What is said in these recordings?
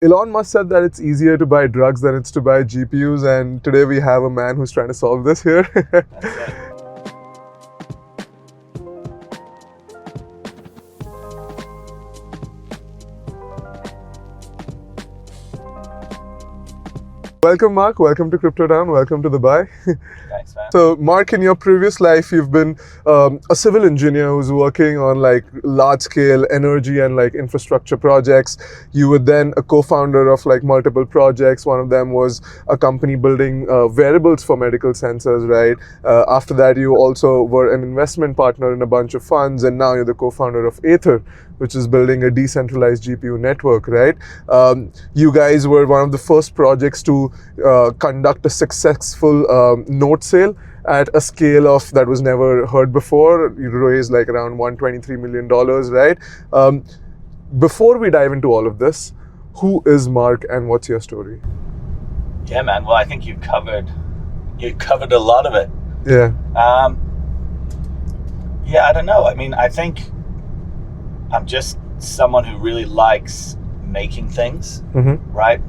Elon Musk said that it's easier to buy drugs than it's to buy GPUs, and today we have a man who's trying to solve this here. That's it. Welcome, Mark. Welcome to Crypto Town. Welcome to Dubai. Thanks, man. So, Mark, in your previous life, you've been a civil engineer who's working on like large-scale energy and like infrastructure projects. You were then a co-founder of like multiple projects. One of them was a company building wearables for medical sensors, right? After that, you also were an investment partner in a bunch of funds, and now you're the co-founder of Aethir, which is building a decentralized GPU network, right? You guys were one of the first projects to conduct a successful note sale at a scale of that was never heard before. You raised like around $123 million, right? Before we dive into all of this, who is Mark and what's your story? Yeah, man. Well, I think you covered a lot of it. Yeah. Yeah, I don't know. I mean, I think I'm just someone who really likes making things, right?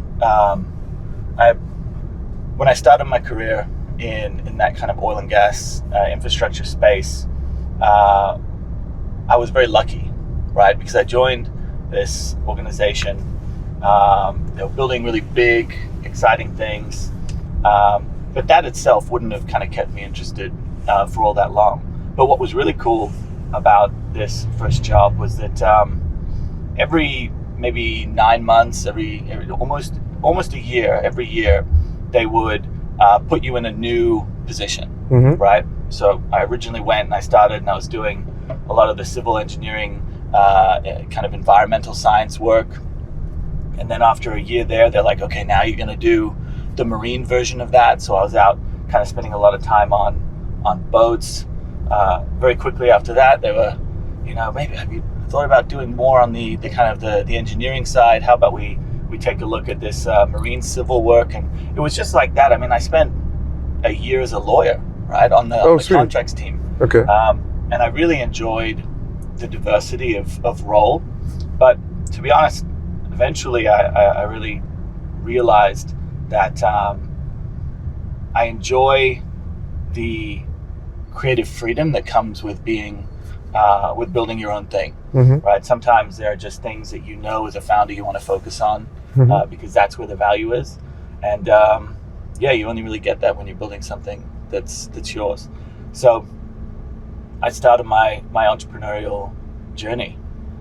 When I started my career in that kind of oil and gas infrastructure space, I was very lucky, right? Because I joined this organization. They were building really big, exciting things, but that itself wouldn't have kind of kept me interested for all that long. But what was really cool about this first job was that every maybe 9 months, every almost a year, every year, they would put you in a new position, right? So I originally went and I started and I was doing a lot of the civil engineering, kind of environmental science work. And then after a year there, they're like, okay, now you're going to do the marine version of that. So I was out kind of spending a lot of time on boats. Very quickly after that, they were, maybe have you thought about doing more on the kind of the engineering side? How about we take a look at this marine civil work? And it was just like that. I mean, I spent a year as a lawyer, right, on the contracts team. Okay. And I really enjoyed the diversity of role. But to be honest, eventually I really realized that I enjoy the creative freedom that comes with being with building your own thing, right? Sometimes there are just things that as a founder you want to focus on because that's where the value is, and you only really get that when you're building something that's yours. So I started my entrepreneurial journey,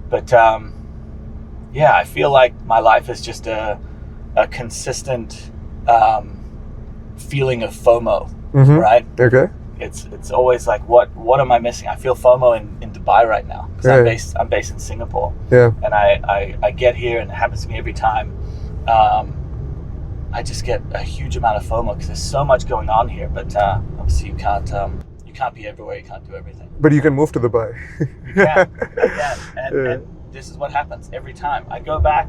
but I feel like my life is just a consistent feeling of FOMO, right? Okay. It's always like, what am I missing? I feel FOMO in Dubai right now because I'm based in Singapore. Yeah. And I get here and it happens to me every time. I just get a huge amount of FOMO because there's so much going on here. But obviously you can't be everywhere. You can't do everything. But you can move to Dubai. You can. And this is what happens every time. I'll go back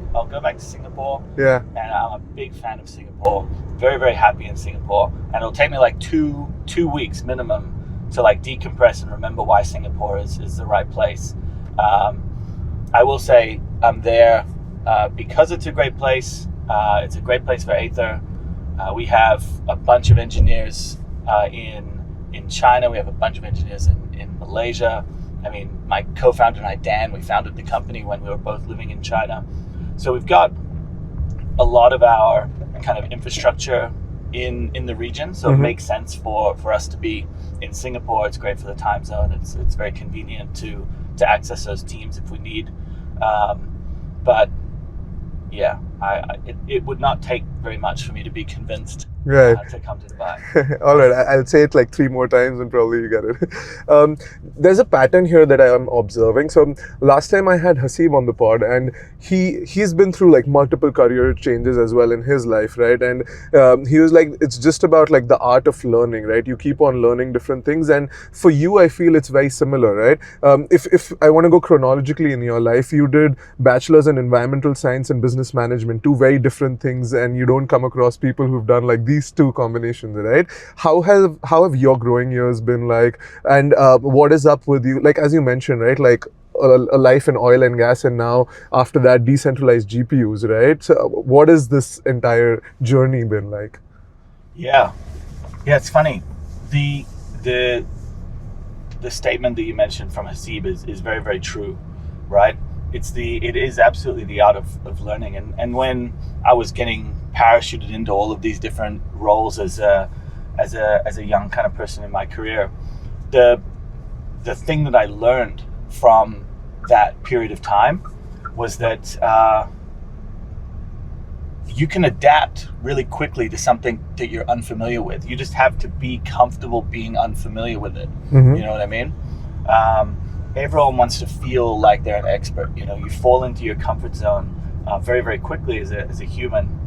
to Singapore. Yeah. And I'm a big fan of Singapore. Very, very happy in Singapore. And it'll take me like two weeks minimum to like decompress and remember why Singapore is the right place. I will say I'm there because it's a great place. It's a great place for Aethir. We have a bunch of engineers in China. We have a bunch of engineers in Malaysia. I mean, my co-founder and I, Dan, we founded the company when we were both living in China. So we've got a lot of our kind of infrastructure in the region. So it makes sense for us to be in Singapore. It's great for the time zone. It's very convenient to access those teams if we need. But yeah, it would not take very much for me to be convinced to come to Dubai. All right, I'll say it like 3 more times and probably you get it. There's a pattern here that I am observing. So last time I had Haseeb on the pod, and he's been through like multiple career changes as well in his life, right? And he was like, it's just about like the art of learning, right? You keep on learning different things, and for you, I feel it's very similar, right? If I want to go chronologically in your life, you did bachelor's in environmental science and business management, 2 very different things, and you don't come across people who've done like these 2 combinations, right? How have your growing years been like, and what is up with you? Like, as you mentioned, right, like a life in oil and gas, and now after that decentralized GPUs, right? So what has this entire journey been like? Yeah, it's funny. The the the statement that you mentioned from Hasib is very, very true, right? It is absolutely the art of learning. And when I was getting parachuted into all of these different roles as a young kind of person in my career, the thing that I learned from that period of time was that you can adapt really quickly to something that you're unfamiliar with. You just have to be comfortable being unfamiliar with it. Mm-hmm. You know what I mean? Everyone wants to feel like they're an expert. You know, you fall into your comfort zone very, very quickly as a human.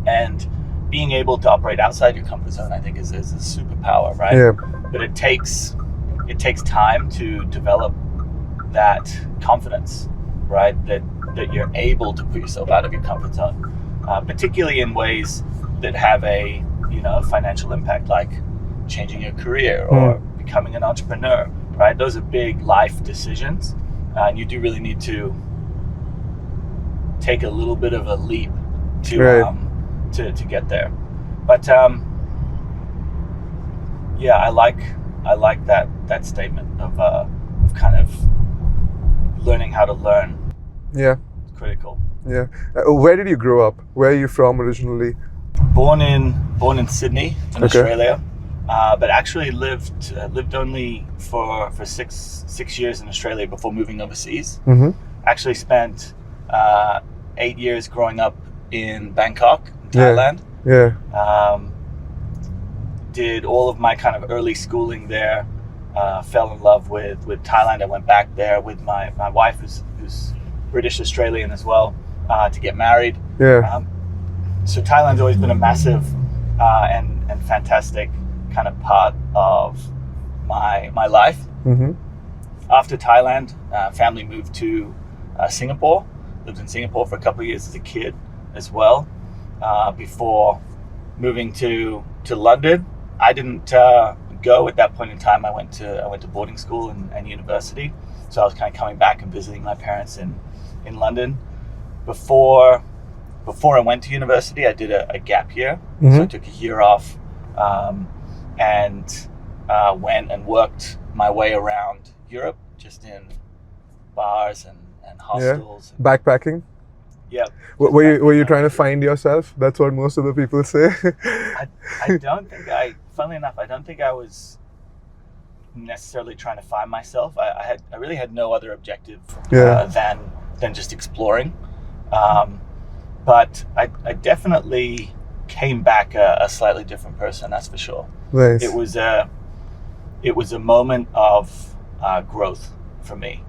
And being able to operate outside your comfort zone, I think, is a superpower, right? Yeah. But it takes time to develop that confidence, right? That you're able to put yourself out of your comfort zone. Particularly in ways that have a financial impact, like changing your career or becoming an entrepreneur, right? Those are big life decisions, and you do really need to take a little bit of a leap to get there. But I like that statement of kind of learning how to learn. Yeah, it's critical. Yeah. Where did you grow up? Where are you from originally? Born in Sydney, in Australia, but actually lived only for six years in Australia before moving overseas. Mm-hmm. Actually spent 8 years growing up in Bangkok, Thailand. Yeah. Did all of my kind of early schooling there. Fell in love with Thailand. I went back there with my wife, who's British Australian as well, to get married. Yeah. So Thailand's always been a massive and fantastic kind of part of my life. Mm-hmm. After Thailand, family moved to Singapore. Lived in Singapore for a couple of years as a kid as well, before moving to London. I didn't go at that point in time. I went to boarding school and university, so I was kind of coming back and visiting my parents in London. Before I went to university, I did a gap year. Mm-hmm. So I took a year off and went and worked my way around Europe, just in bars and hostels. Yeah. Backpacking? Yeah. Were you trying to find yourself? That's what most of the people say. I don't think funnily enough, I don't think I was necessarily trying to find myself. I really had no other objective than just exploring. But I definitely came back a slightly different person, that's for sure. Nice. It was a moment of growth for me.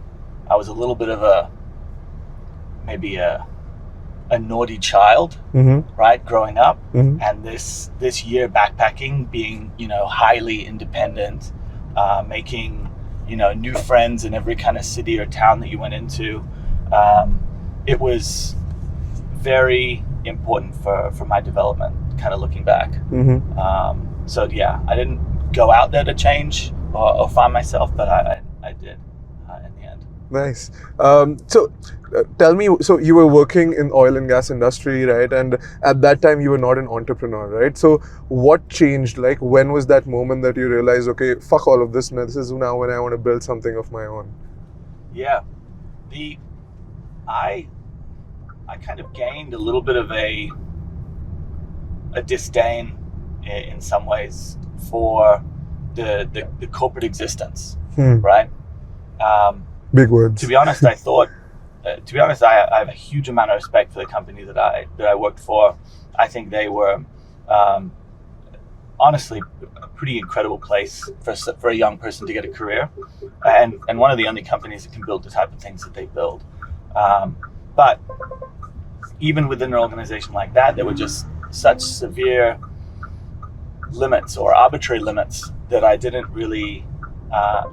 I was a little bit of maybe a naughty child, mm-hmm. right, growing up. Mm-hmm. And this year backpacking, being highly independent, making new friends in every kind of city or town that you went into, it was very important for my development, kind of looking back. Mm-hmm. So yeah, I didn't go out there to change or find myself, but I did in the end. Nice. So tell me, so you were working in oil and gas industry, right? And at that time you were not an entrepreneur, right? So what changed? Like, when was that moment that you realized, okay, fuck all of this, now this is now when I want to build something of my own? Yeah. I kind of gained a little bit of a disdain in some ways for the corporate existence, right? Big words. To be honest, I thought. I have a huge amount of respect for the company that I worked for. I think they were, honestly, a pretty incredible place for a young person to get a career, and one of the only companies that can build the type of things that they build. But even within an organization like that, there were just such severe limits or arbitrary limits that I didn't really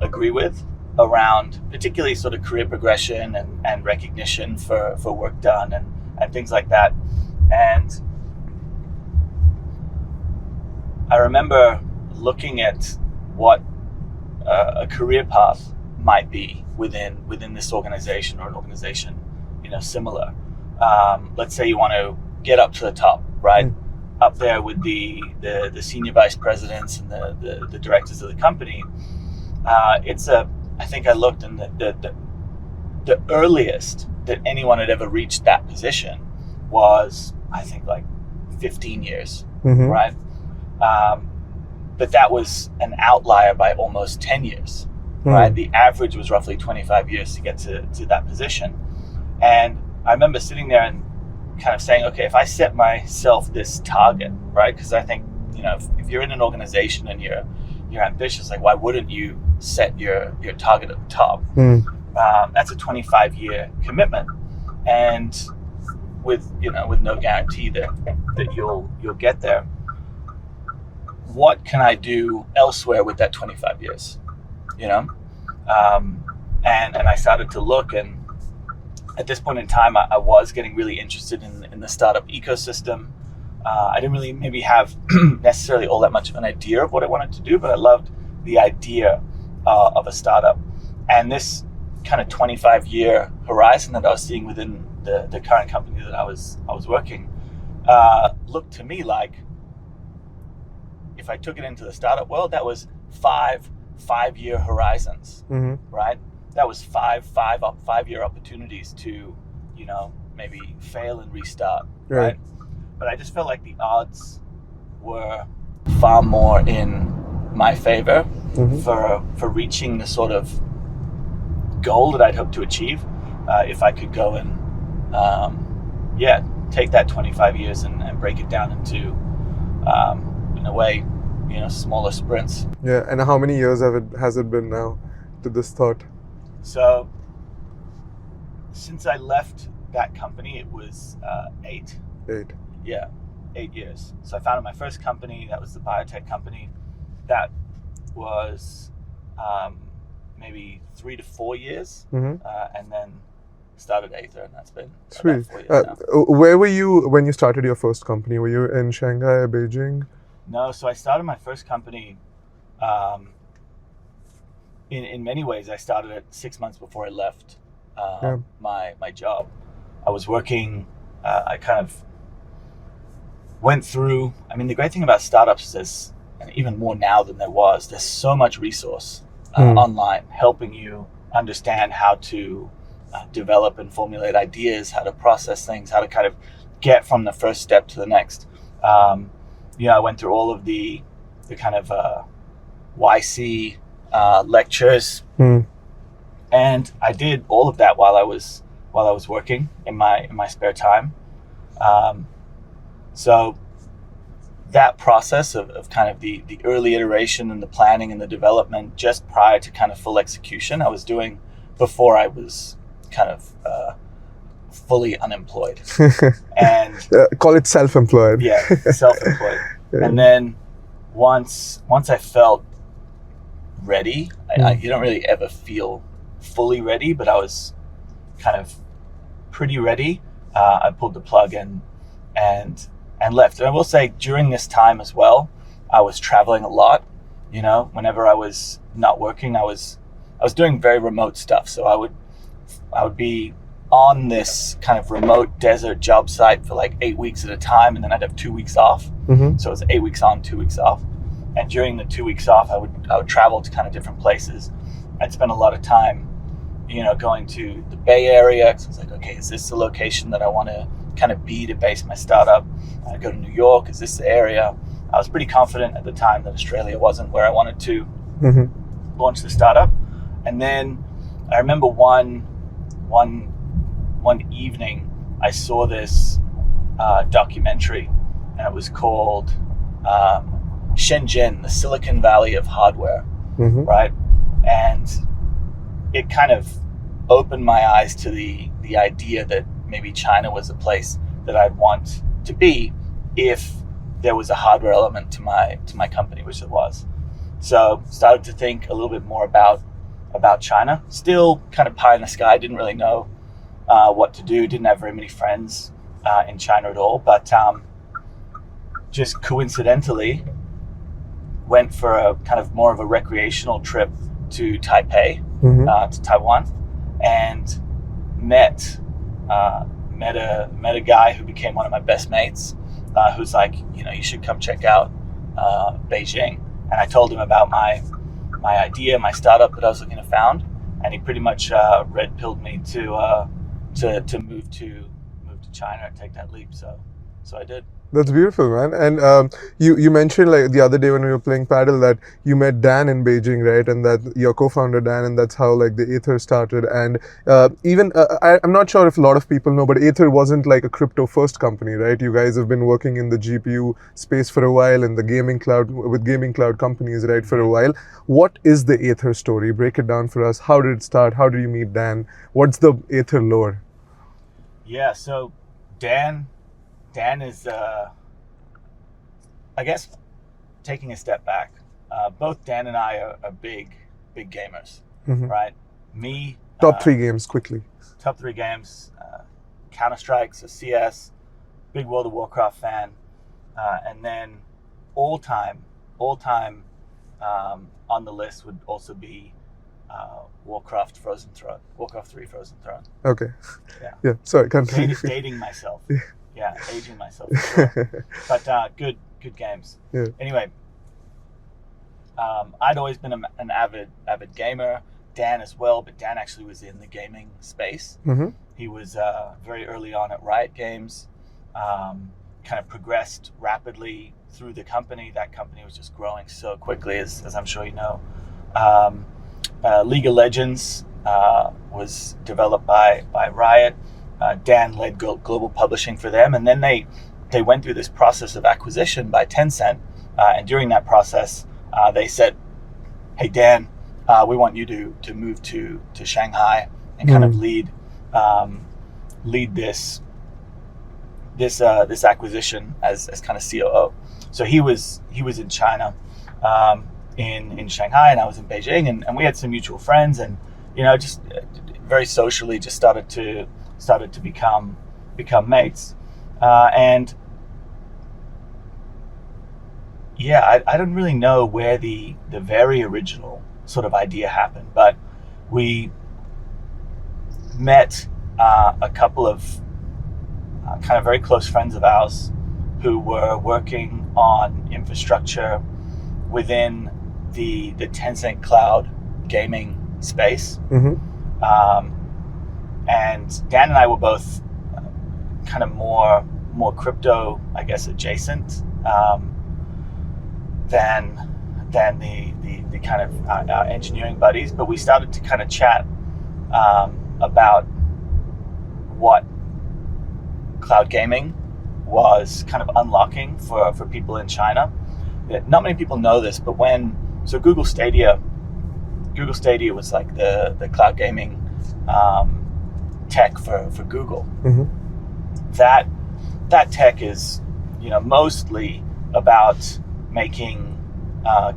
agree with, around particularly sort of career progression and recognition for work done and things like that. And I remember looking at what a career path might be within this organization or an organization, similar. Let's say you want to get up to the top, right? Up there with the senior vice presidents and the directors of the company. I think I looked, and the earliest that anyone had ever reached that position was, I think, like 15 years, right? But that was an outlier by almost 10 years, right? The average was roughly 25 years to get to that position. And I remember sitting there and kind of saying, okay, if I set myself this target, right? Because I think, if you're in an organization and you're ambitious, like, why wouldn't you set your target at the top? That's a 25-year commitment, and with no guarantee that you'll get there. What can I do elsewhere with that 25 years? And I started to look, and at this point in time, I was getting really interested in the startup ecosystem. I didn't really maybe have necessarily all that much of an idea of what I wanted to do, but I loved the idea of a startup. And this kind of 25-year horizon that I was seeing within the current company that I was working looked to me like, if I took it into the startup world, that was five-year horizons, right? That was five-year opportunities to, maybe fail and restart, right? But I just felt like the odds were far more in my favor for reaching the sort of goal that I'd hoped to achieve if I could go and take that 25 years and break it down into in a way, smaller sprints. Yeah, and how many years has it been now to this thought? So since I left that company, it was 8. 8. Yeah, 8 years. So I founded my first company. That was the biotech company. That was maybe 3 to 4 years, and then started Aethir, and that's been Sweet. 4 years now. Where were you when you started your first company? Were you in Shanghai or Beijing? No, so I started my first company. In many ways, I started it 6 months before I left my job. I was working. I kind of went through. I mean, the great thing about startups is, and even more now than there was, there's so much resource online helping you understand how to develop and formulate ideas, how to process things, how to kind of get from the first step to the next. I went through all of the kind of YC lectures, and I did all of that while I was working in my spare time. So that process of kind of the early iteration and the planning and the development just prior to kind of full execution, I was doing before I was kind of fully unemployed. And call it self-employed. Yeah, self-employed. And then once I felt ready, you don't really ever feel fully ready, but I was kind of pretty ready. I pulled the plug and left. And I will say, during this time as well, I was traveling a lot. Whenever I was not working, I was doing very remote stuff. So I would be on this kind of remote desert job site for like 8 weeks at a time, and then I'd have 2 weeks off. So it was 8 weeks on, 2 weeks off. And during the 2 weeks off, I would travel to kind of different places. I'd spend a lot of time, going to the Bay Area. So I was like, okay, is this the location that I want to kind of be to base my startup? I'd go to New York. Is this the area? I was pretty confident at the time that Australia wasn't where I wanted to launch the startup. And then I remember one evening I saw this documentary, and it was called Shenzhen, the Silicon Valley of hardware, right? And it kind of opened my eyes to the idea that maybe China was a place that I'd want to be if there was a hardware element to my company, which it was. So started to think a little bit more about China. Still kind of pie in the sky, didn't really know what to do, didn't have very many friends in China at all, but just coincidentally went for a kind of more of a recreational trip to Taipei to Taiwan, and met a guy who became one of my best mates, who's like, you should come check out Beijing. And I told him about my idea, my startup that I was looking to found, and he pretty much red pilled me to move to China and take that leap. So I did. That's beautiful, man. And you mentioned like the other day when we were playing paddle that you met Dan in Beijing, right? And that your co-founder Dan, and that's how like the Aethir started. And I'm not sure if a lot of people know, but Aethir wasn't like a crypto-first company, right? You guys have been working in the GPU space for a while, in the gaming cloud with gaming cloud companies, right, for a while. What is the Aethir story? Break it down for us. How did it start? How did you meet Dan? What's the Aethir lore? Yeah, so Dan is, I guess, taking a step back. Both Dan and I are big gamers, right? Me, top 3 games quickly. Top 3 games: Counter-Strike, so CS, big World of Warcraft fan, and then all time on the list would also be Warcraft 3 Frozen Throne. Okay. Yeah. Sorry, continue. Dating myself. Yeah, aging myself. Sure. But good games. Yeah. Anyway, I'd always been an avid gamer. Dan as well, but Dan actually was in the gaming space. He was very early on at Riot Games. Kind of progressed rapidly through the company. That company was just growing so quickly, as I'm sure you know. League of Legends was developed by Riot. Dan led global publishing for them, and then they went through this process of acquisition by Tencent. And during that process, they said, "Hey Dan, we want you to move to Shanghai and kind of lead this acquisition as kind of COO." So he was in China, in Shanghai, and I was in Beijing, and we had some mutual friends, and just very socially just started to become mates. And yeah, I don't really know where the very original sort of idea happened, but we met a couple of kind of very close friends of ours who were working on infrastructure within the Tencent cloud gaming space. And Dan and I were both kind of more crypto, I guess, adjacent than the kind of our engineering buddies. But we started to kind of chat about what cloud gaming was kind of unlocking for people in China. Not many people know this, but Google Stadia was like the cloud gaming tech for Google. That tech is mostly about making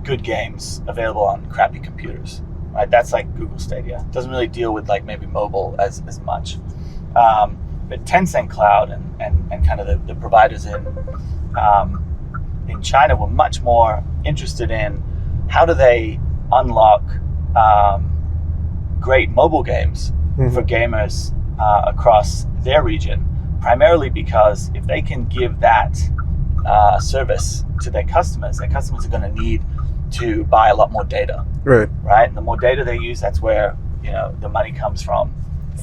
good games available on crappy computers, right? That's like Google Stadia. It doesn't really deal with like maybe mobile as much. But Tencent Cloud and kind of the providers in China were much more interested in how do they unlock great mobile games for gamers across their region, primarily because if they can give that service to their customers are going to need to buy a lot more data. Right? And the more data they use, that's where the money comes from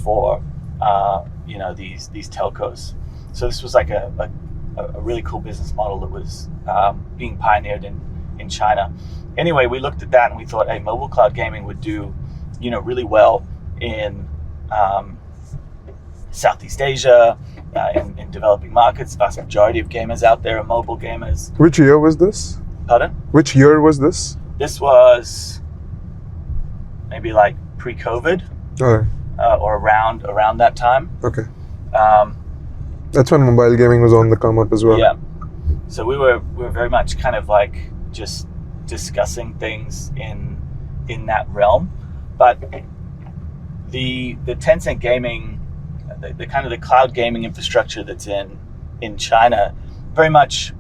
for these telcos. So this was like a really cool business model that was being pioneered in China. Anyway, we looked at that and we thought, hey, mobile cloud gaming would do really well in Southeast Asia, in developing markets. The vast majority of gamers out there are mobile gamers. Which year was this? Pardon? Which year was this? This was maybe like pre-COVID, or around that time. Okay. That's when mobile gaming was on the come up as well. Yeah. So we were very much kind of like just discussing things in that realm, but the Tencent gaming, the kind of the cloud gaming infrastructure that's in China very much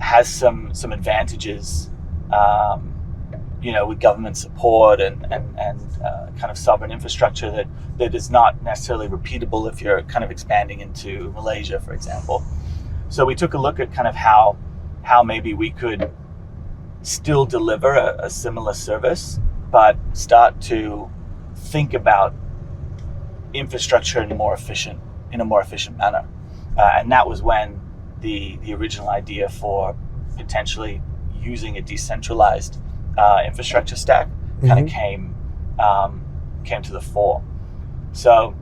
has some advantages, with government support and kind of sovereign infrastructure that is not necessarily repeatable if you're kind of expanding into Malaysia, for example. So we took a look at kind of how maybe we could still deliver a similar service, but start to think about infrastructure in a more efficient manner. And that was when the original idea for potentially using a decentralized infrastructure stack kind of came to the fore. So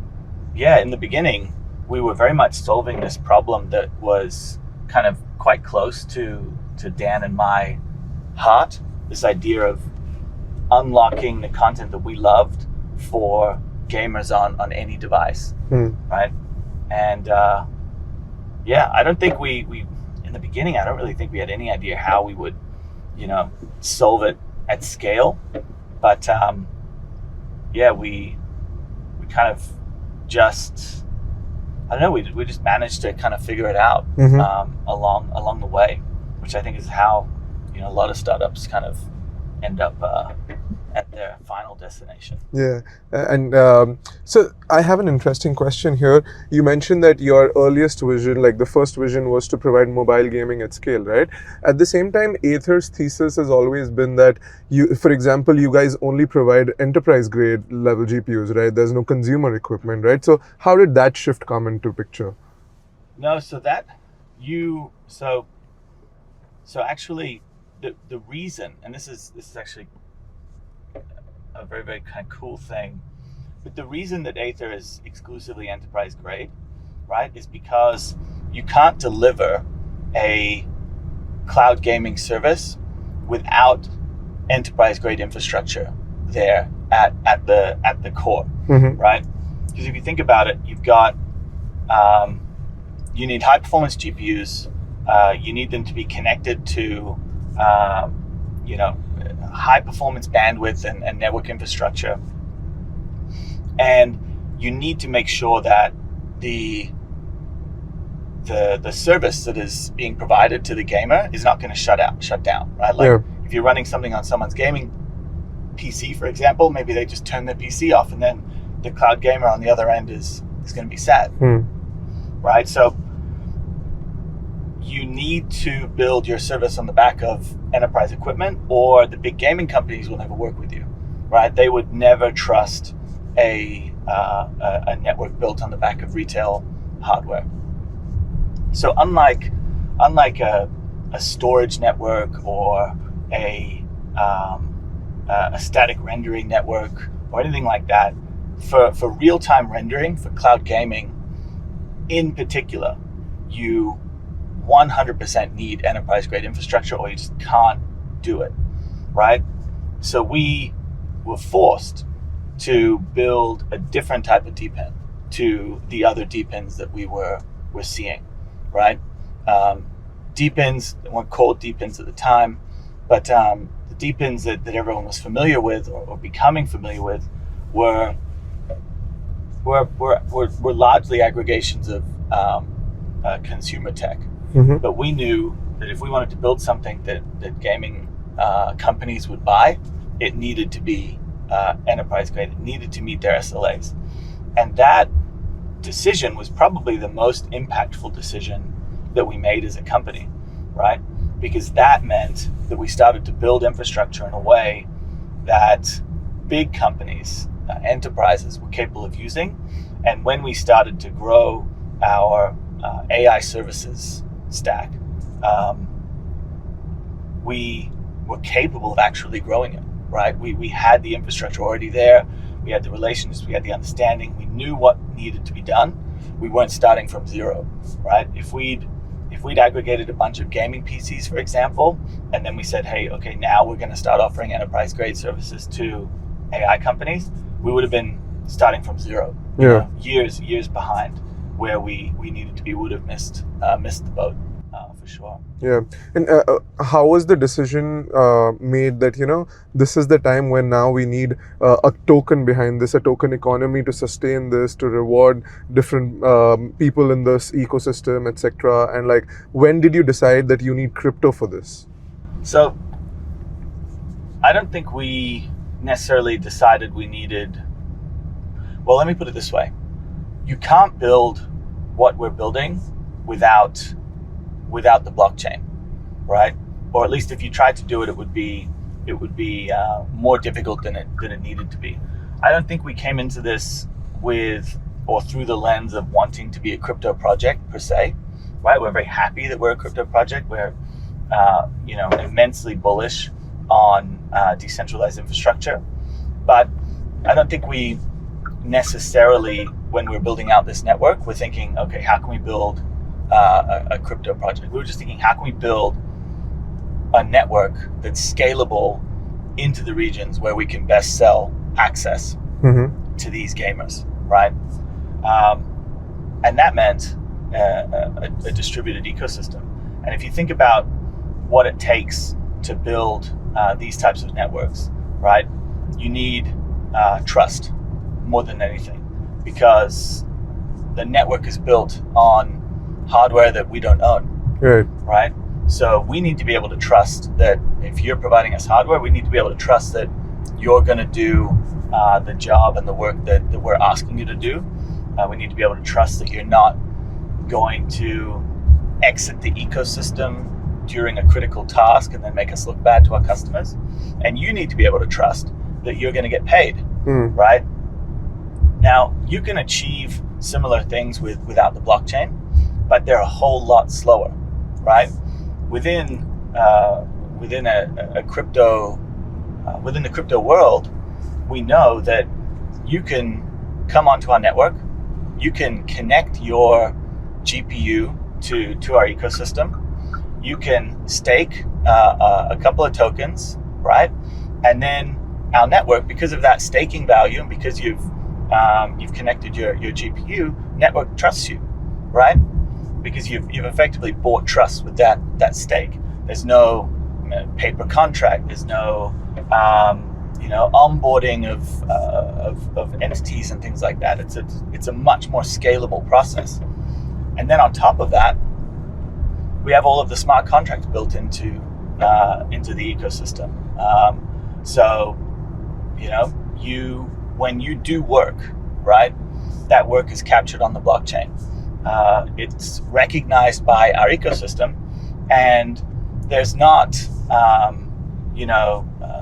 yeah, in the beginning, we were very much solving this problem that was kind of quite close to Dan and my heart, this idea of unlocking the content that we loved for gamers on any device, right? And I don't think we in the beginning, I don't really think we had any idea how we would, solve it at scale. But we kind of just, I don't know, we just managed to kind of figure it out along the way, which I think is how a lot of startups kind of end up at their final destination. Yeah, and so I have an interesting question here. You mentioned that your earliest vision, like the first vision, was to provide mobile gaming at scale, right? At the same time, Aethir's thesis has always been that for example, you guys only provide enterprise grade level GPUs, right? There's no consumer equipment, right? So how did that shift come into picture? No, so actually the reason, and this is actually a very, very kind of cool thing, but the reason that Aethir is exclusively enterprise grade, right, is because you can't deliver a cloud gaming service without enterprise grade infrastructure there at the core, right? Because if you think about it, you've got you need high performance GPUs, you need them to be connected to high performance bandwidth and network infrastructure. And you need to make sure that the service that is being provided to the gamer is not going to shut down, right? Like if you're running something on someone's gaming PC, for example, maybe they just turn their PC off and then the cloud gamer on the other end is going to be sad, right? So you need to build your service on the back of enterprise equipment, or the big gaming companies will never work with you, right? They would never trust a network built on the back of retail hardware. So unlike a storage network or a static rendering network or anything like that, for real-time rendering, for cloud gaming in particular, you 100% need enterprise grade infrastructure, or you just can't do it, right? So we were forced to build a different type of DPIN to the other DPINs that we were seeing, right? DPINs weren't called DPINs at the time, but the DPINs that everyone was familiar with or becoming familiar with were largely aggregations of consumer tech. But we knew that if we wanted to build something that gaming companies would buy, it needed to be enterprise grade. It needed to meet their SLAs. And that decision was probably the most impactful decision that we made as a company, right? Because that meant that we started to build infrastructure in a way that big companies, enterprises, were capable of using. And when we started to grow our AI services stack, we were capable of actually growing it, right? We had the infrastructure already there. We had the relationships, we had the understanding, we knew what needed to be done. We weren't starting from zero, right? If we'd aggregated a bunch of gaming PCs, for example, and then we said, hey, okay, now we're going to start offering enterprise grade services to AI companies, we would have been starting from zero, years behind where we needed to be. Would have missed the boat for sure. Yeah. And how was the decision made that this is the time when now we need a token behind this, a token economy to sustain this, to reward different people in this ecosystem, etc. And like, when did you decide that you need crypto for this? So I don't think we necessarily decided we needed. Well, let me put it this way: you can't build what we're building without the blockchain, right? Or at least if you tried to do it, it would be more difficult than it needed to be. I don't think we came into this with or through the lens of wanting to be a crypto project per se, right? We're very happy that we're a crypto project. We're immensely bullish on decentralized infrastructure, but I don't think we necessarily, when we're building out this network, we're thinking, okay, how can we build a crypto project? We were just thinking, how can we build a network that's scalable into the regions where we can best sell access to these gamers, right? And that meant a distributed ecosystem. And if you think about what it takes to build these types of networks, right? You need trust more than anything, because the network is built on hardware that we don't own, right? So we need to be able to trust that if you're providing us hardware, we need to be able to trust that you're going to do the job and the work that we're asking you to do. We need to be able to trust that you're not going to exit the ecosystem during a critical task and then make us look bad to our customers. And you need to be able to trust that you're going to get paid, right? Now, you can achieve similar things without the blockchain, but they're a whole lot slower, right? Within the crypto world, we know that you can come onto our network, you can connect your GPU to our ecosystem, you can stake a couple of tokens, right? And then our network, because of that staking value and because you've connected your GPU, network trusts you, right? Because you've effectively bought trust with that stake. There's no paper contract. There's no onboarding of entities and things like that. It's a much more scalable process. And then on top of that, we have all of the smart contracts built into the ecosystem. So when you do work, right, that work is captured on the blockchain. It's recognized by our ecosystem, and there's not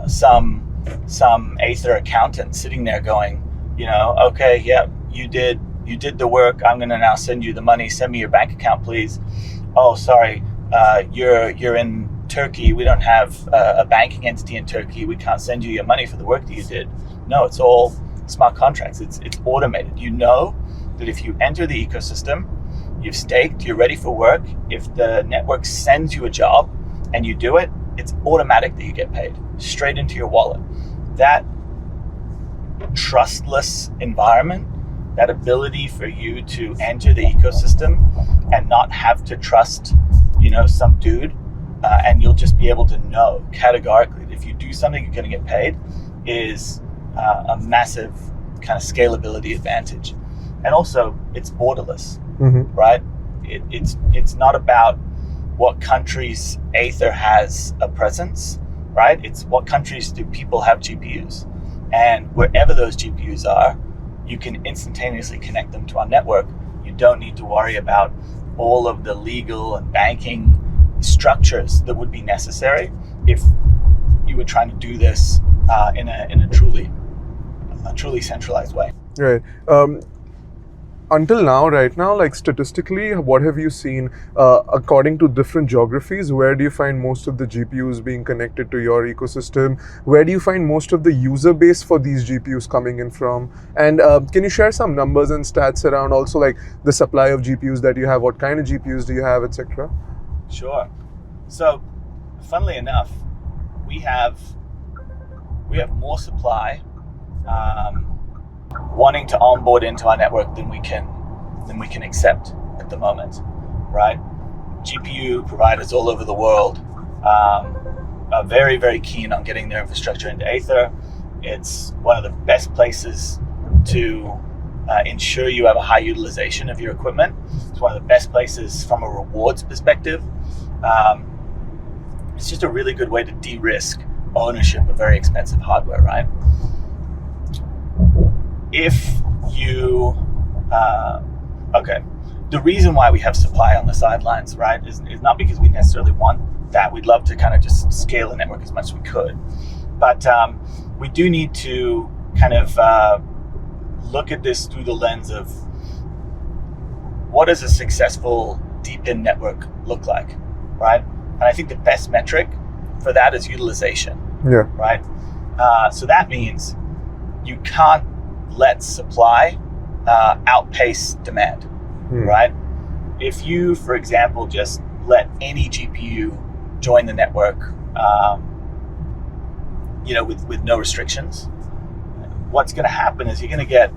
some Aethir accountant sitting there going, okay, yeah, you did the work, I'm gonna now send you the money, send me your bank account please. Oh, sorry, you're in Turkey, we don't have a banking entity in Turkey, we can't send you your money for the work that you did. No, it's all smart contracts. It's automated. You know that if you enter the ecosystem, you've staked, you're ready for work. If the network sends you a job and you do it, it's automatic that you get paid straight into your wallet. That trustless environment, that ability for you to enter the ecosystem and not have to trust, some dude, and you'll just be able to know categorically that if you do something, you're going to get paid, is a massive kind of scalability advantage. And also, it's borderless, right? It's not about what countries Aethir has a presence, right? It's what countries do people have GPUs. And wherever those GPUs are, you can instantaneously connect them to our network. You don't need to worry about all of the legal and banking structures that would be necessary if you were trying to do this in a truly centralized way. Right. Until now, right now, like statistically, what have you seen according to different geographies? Where do you find most of the GPUs being connected to your ecosystem? Where do you find most of the user base for these GPUs coming in from? And can you share some numbers and stats around also like the supply of GPUs that you have? What kind of GPUs do you have, etc.? Sure. So, funnily enough, we have more supply wanting to onboard into our network than we can accept at the moment, right? GPU providers all over the world are very, very keen on getting their infrastructure into Aethir. It's one of the best places to ensure you have a high utilization of your equipment. It's one of the best places from a rewards perspective. It's just a really good way to de-risk ownership of very expensive hardware, right? If you, the reason why we have supply on the sidelines, right, is not because we necessarily want that. We'd love to kind of just scale the network as much as we could. But we do need to kind of look at this through the lens of what does a successful deep-in network look like, right? And I think the best metric for that is utilization, right? So that means you can't let supply outpace demand, right? If you, for example, just let any GPU join the network, with no restrictions, what's going to happen is you're going to get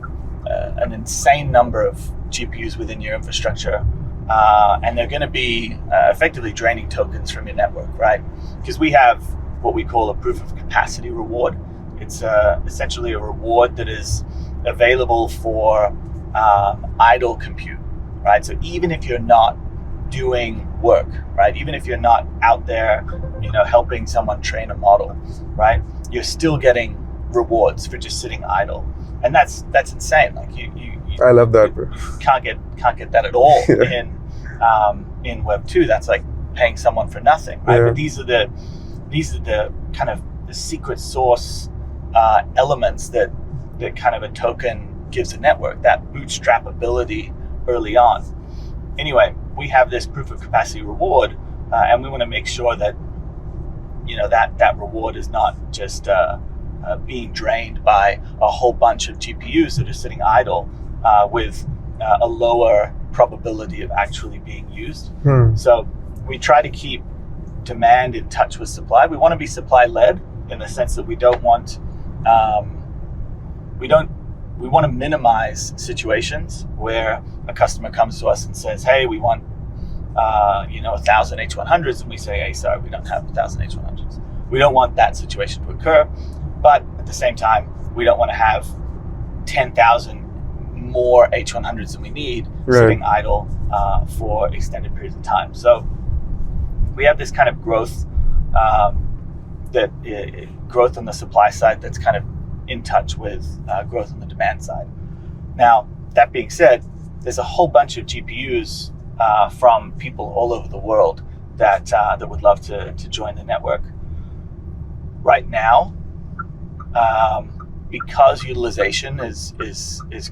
an insane number of GPUs within your infrastructure, and they're going to be effectively draining tokens from your network, right? Because we have what we call a proof of capacity reward. It's essentially a reward that is available for idle compute, right? So even if you're not doing work, right? Even if you're not out there, helping someone train a model, right? You're still getting rewards for just sitting idle, and that's insane. Like you I love that, bro. Can't get that at all in Web 2. That's like paying someone for nothing, right? But these are the kind of the secret source elements that kind of a token gives a network, that bootstrap ability early on. Anyway, we have this proof of capacity reward, and we want to make sure that that reward is not just being drained by a whole bunch of GPUs that are sitting idle with a lower probability of actually being used. So we try to keep demand in touch with supply. We want to be supply led in the sense that we don't want we want to minimize situations where a customer comes to us and says, hey, we want 1,000 H100s, and we say, hey, sorry, we don't have 1,000 H100s. We don't want that situation to occur, but at the same time, we don't want to have 10,000 more H100s than we need sitting idle for extended periods of time. So we have this kind of growth growth on the supply side that's kind of in touch with growth on the demand side. Now, that being said, there's a whole bunch of GPUs from people all over the world that would love to join the network. Right now, because utilization is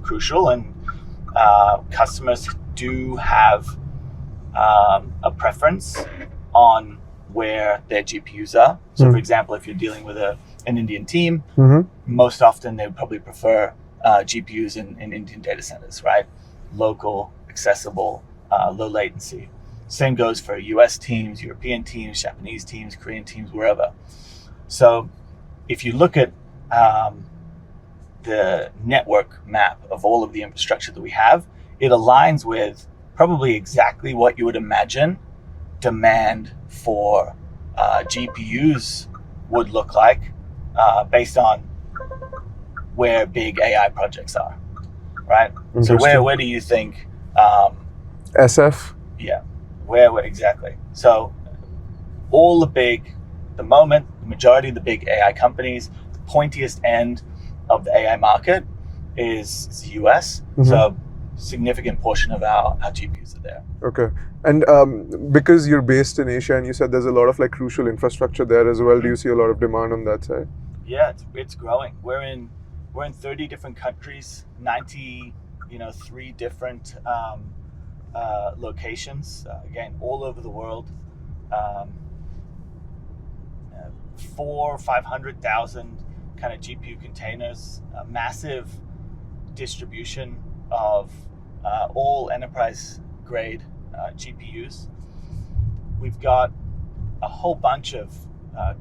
crucial, and customers do have a preference on where their GPUs are. So, for example, if you're dealing with an Indian team, most often they would probably prefer GPUs in Indian data centers, right? Local, accessible, low latency. Same goes for US teams, European teams, Japanese teams, Korean teams, wherever. So if you look at the network map of all of the infrastructure that we have, it aligns with probably exactly what you would imagine demand for GPUs would look like based on where big AI projects are, right? So where do you think SF? Yeah, where exactly? So all the majority of the big AI companies, the pointiest end of the AI market is the US. So significant portion of our GPUs are there. Okay. And because you're based in Asia, and you said there's a lot of like crucial infrastructure there as well, do you see a lot of demand on that side? Yeah, it's growing. We're in 30 different countries, 93 different locations, again, all over the world. 400,000 or 500,000 kind of GPU containers, a massive distribution of all enterprise grade GPUs. We've got a whole bunch of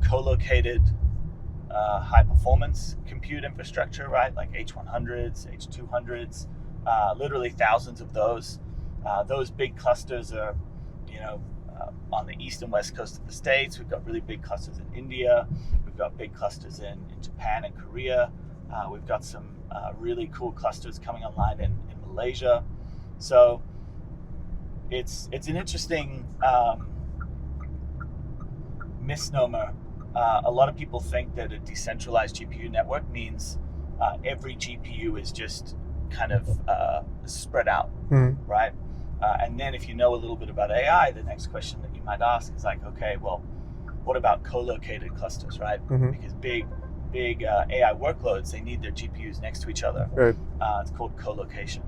co-located high performance compute infrastructure, right? Like H100s, H200s, literally thousands of those. Those big clusters are, on the east and west coast of the States. We've got really big clusters in India. We've got big clusters in Japan and Korea. We've got some really cool clusters coming online in Malaysia. So it's an interesting misnomer a lot of people think that a decentralized GPU network means every GPU is just kind of spread out, right? And then if you know a little bit about AI, the next question that you might ask is like, okay, well, what about co-located clusters, right? Because big AI workloads, they need their GPUs next to each other. Right. It's called co-location.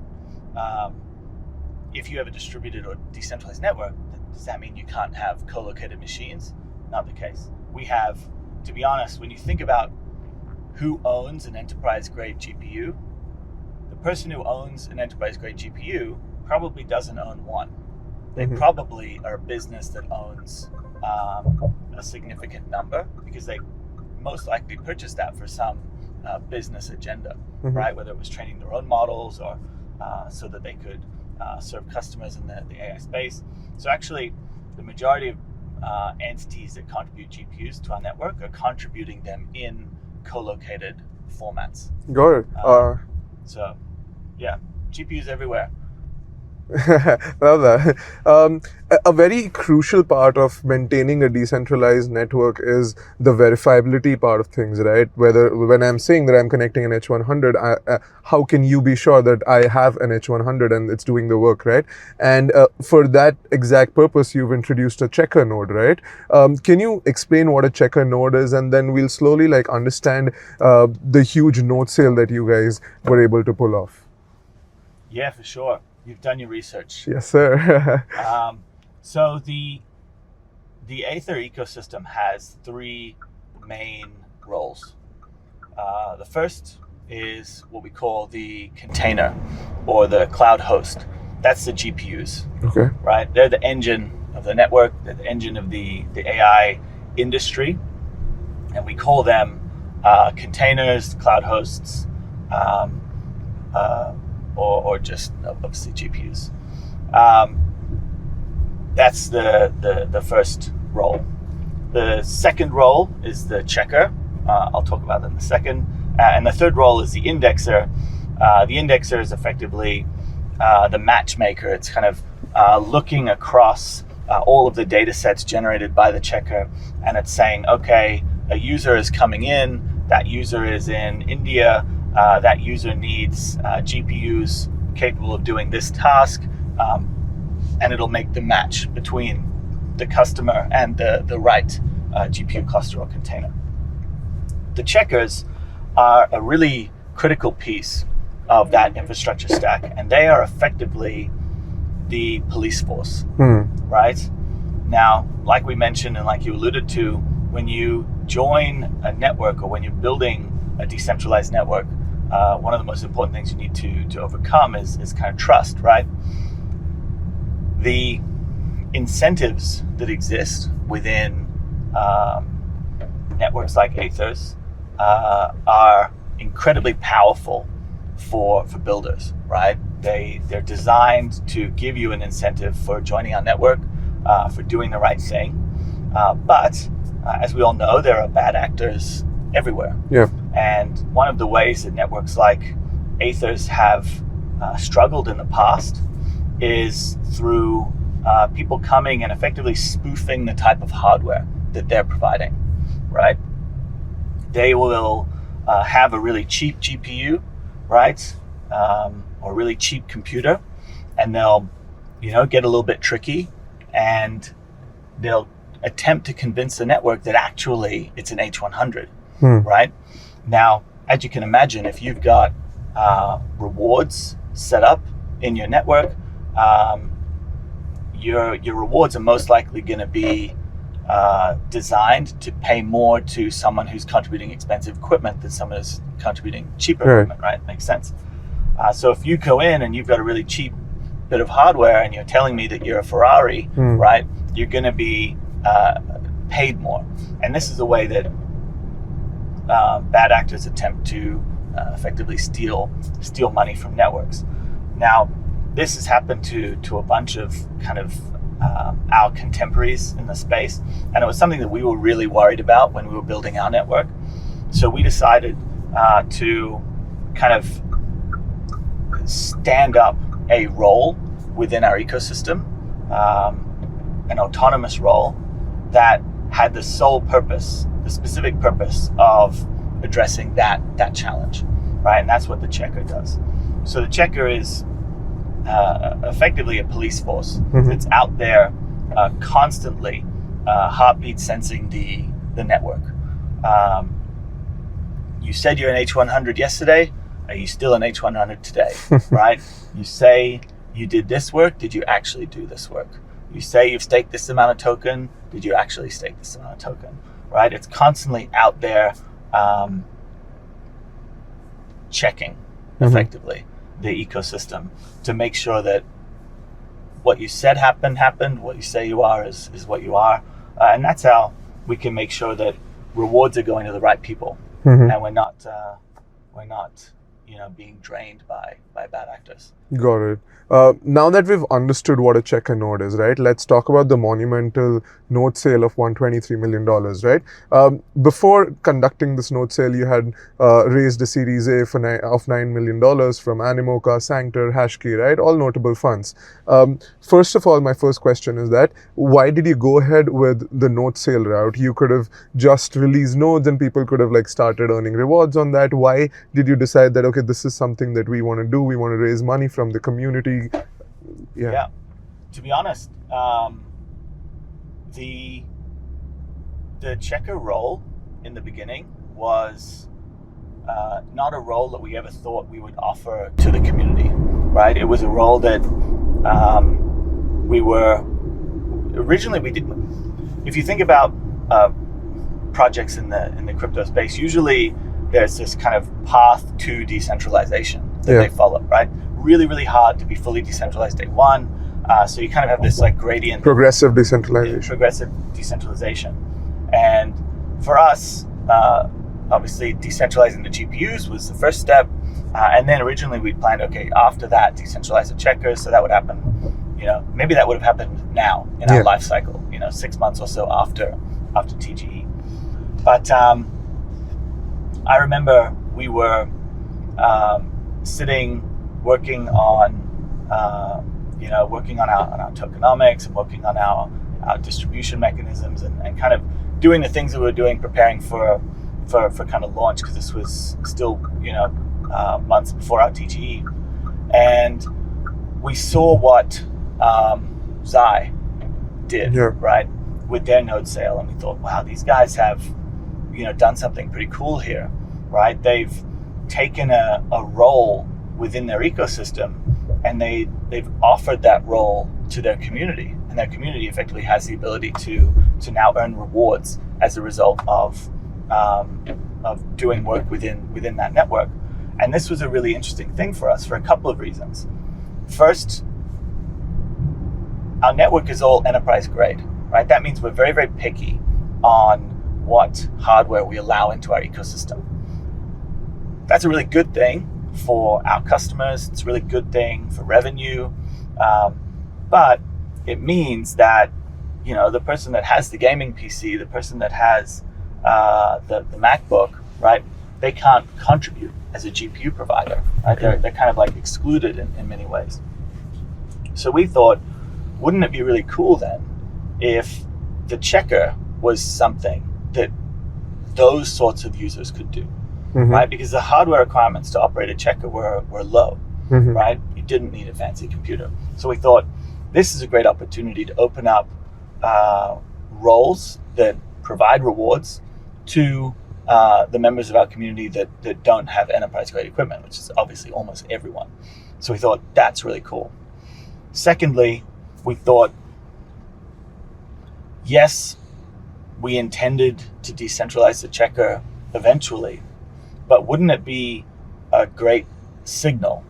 If you have a distributed or decentralized network, does that mean you can't have co-located machines? Not the case. We have, to be honest, when you think about who owns an enterprise-grade GPU, the person who owns an enterprise-grade GPU probably doesn't own one. They probably are a business that owns a significant number, because they most likely purchased that for some business agenda, right? Whether it was training their own models or so that they could serve customers in the AI space. So actually, the majority of entities that contribute GPUs to our network are contributing them in co-located formats. Got it. So, yeah, GPUs everywhere. Love that. A very crucial part of maintaining a decentralized network is the verifiability part of things, right? When I'm saying that I'm connecting an H100, how can you be sure that I have an H100 and it's doing the work, right? And for that exact purpose, you've introduced a checker node, right? Can you explain what a checker node is, and then we'll slowly understand the huge node sale that you guys were able to pull off? Yeah, for sure. You've done your research. Yes, sir. So the Aethir ecosystem has three main roles. The first is what we call the container or the cloud host. That's the GPUs. Okay. Right? They're the engine of the network. They're the engine of the AI industry. And we call them containers, cloud hosts, or just obviously GPUs. That's the first role. The second role is the checker. I'll talk about that in a second. And the third role is the indexer. The indexer is effectively the matchmaker. It's kind of looking across all of the data sets generated by the checker, and it's saying, okay, a user is coming in, that user is in India, that user needs GPUs capable of doing this task, and it'll make the match between the customer and the right GPU cluster or container. The checkers are a really critical piece of that infrastructure stack, and they are effectively the police force, right? Now, like we mentioned and like you alluded to, when you join a network or when you're building a decentralized network, one of the most important things you need to overcome is kind of trust, right? The incentives that exist within networks like Aethir's are incredibly powerful for builders, right? They're designed to give you an incentive for joining our network, for doing the right thing. But as we all know, there are bad actors everywhere. Yeah. And one of the ways that networks like Aethir's have struggled in the past is through people coming and effectively spoofing the type of hardware that they're providing, right? They will have a really cheap GPU, right? Or really cheap computer, and they'll, get a little bit tricky, and they'll attempt to convince the network that actually it's an H100, right? Now, as you can imagine, if you've got rewards set up in your network, your rewards are most likely going to be designed to pay more to someone who's contributing expensive equipment than someone who's contributing cheaper equipment, right? Makes sense. So if you go in and you've got a really cheap bit of hardware and you're telling me that you're a Ferrari, right? You're going to be paid more. And this is a way that bad actors attempt to effectively steal money from networks. Now, this has happened to a bunch of kind of our contemporaries in the space, and it was something that we were really worried about when we were building our network. So we decided to kind of stand up a role within our ecosystem, an autonomous role that had the sole purpose the specific purpose of addressing that challenge, right? And that's what the checker does. So the checker is effectively a police force that's out there constantly heartbeat sensing the network. You said you're an H100 yesterday. Are you still an H100 today, right? You say you did this work. Did you actually do this work? You say you've staked this amount of token. Did you actually stake this amount of token, right? It's constantly out there checking effectively the ecosystem to make sure that what you said happened, what you say you are is what you are. And that's how we can make sure that rewards are going to the right people, and we're not being drained by bad actors. Got it. Now that we've understood what a checker node is, right, let's talk about the monumental node sale of $123 million, right? Before conducting this node sale, you had raised a Series A of $9 million from Animoca, Sanctor, Hashkey, right? All notable funds. First of all, my first question is that why did you go ahead with the node sale route? You could have just released nodes and people could have started earning rewards on that. Why did you decide that, okay, this is something that we want to do, we want to raise money from the community? Yeah. To be honest, the checker role in the beginning was not a role that we ever thought we would offer to the community, right? It was a role that we did. If you think about projects in the crypto space, usually there's this kind of path to decentralization that they follow, right? Really, really hard to be fully decentralized day one. So you kind of have this gradient. Progressive decentralization. Progressive decentralization. And for us, obviously decentralizing the GPUs was the first step. And then originally we planned, okay, after that, decentralize the checkers. So that would happen, maybe that would have happened now in our life cycle, 6 months or so after TGE. But I remember we were sitting, working on our tokenomics and working on our distribution mechanisms and kind of doing the things that we were doing, preparing for kind of launch, because this was still months before our TGE, and we saw what Zai did right with their node sale, and we thought, wow, these guys have done something pretty cool here, right? They've taken a role within their ecosystem, and they've offered that role to their community, and their community effectively has the ability to now earn rewards as a result of doing work within that network. And this was a really interesting thing for us for a couple of reasons. First, our network is all enterprise grade, right? That means we're very, very picky on what hardware we allow into our ecosystem. That's a really good thing for our customers. It's a really good thing for revenue, but it means that the person that has the gaming PC, the person that has the MacBook, right, they can't contribute as a GPU provider, right? They're kind of excluded in many ways. So we thought, wouldn't it be really cool then if the checker was something that those sorts of users could do? Right? Because the hardware requirements to operate a checker were low, right? You didn't need a fancy computer. So we thought this is a great opportunity to open up roles that provide rewards to the members of our community that don't have enterprise grade equipment, which is obviously almost everyone. So we thought that's really cool. Secondly, we thought, yes, we intended to decentralize the checker eventually, but wouldn't it be a great signal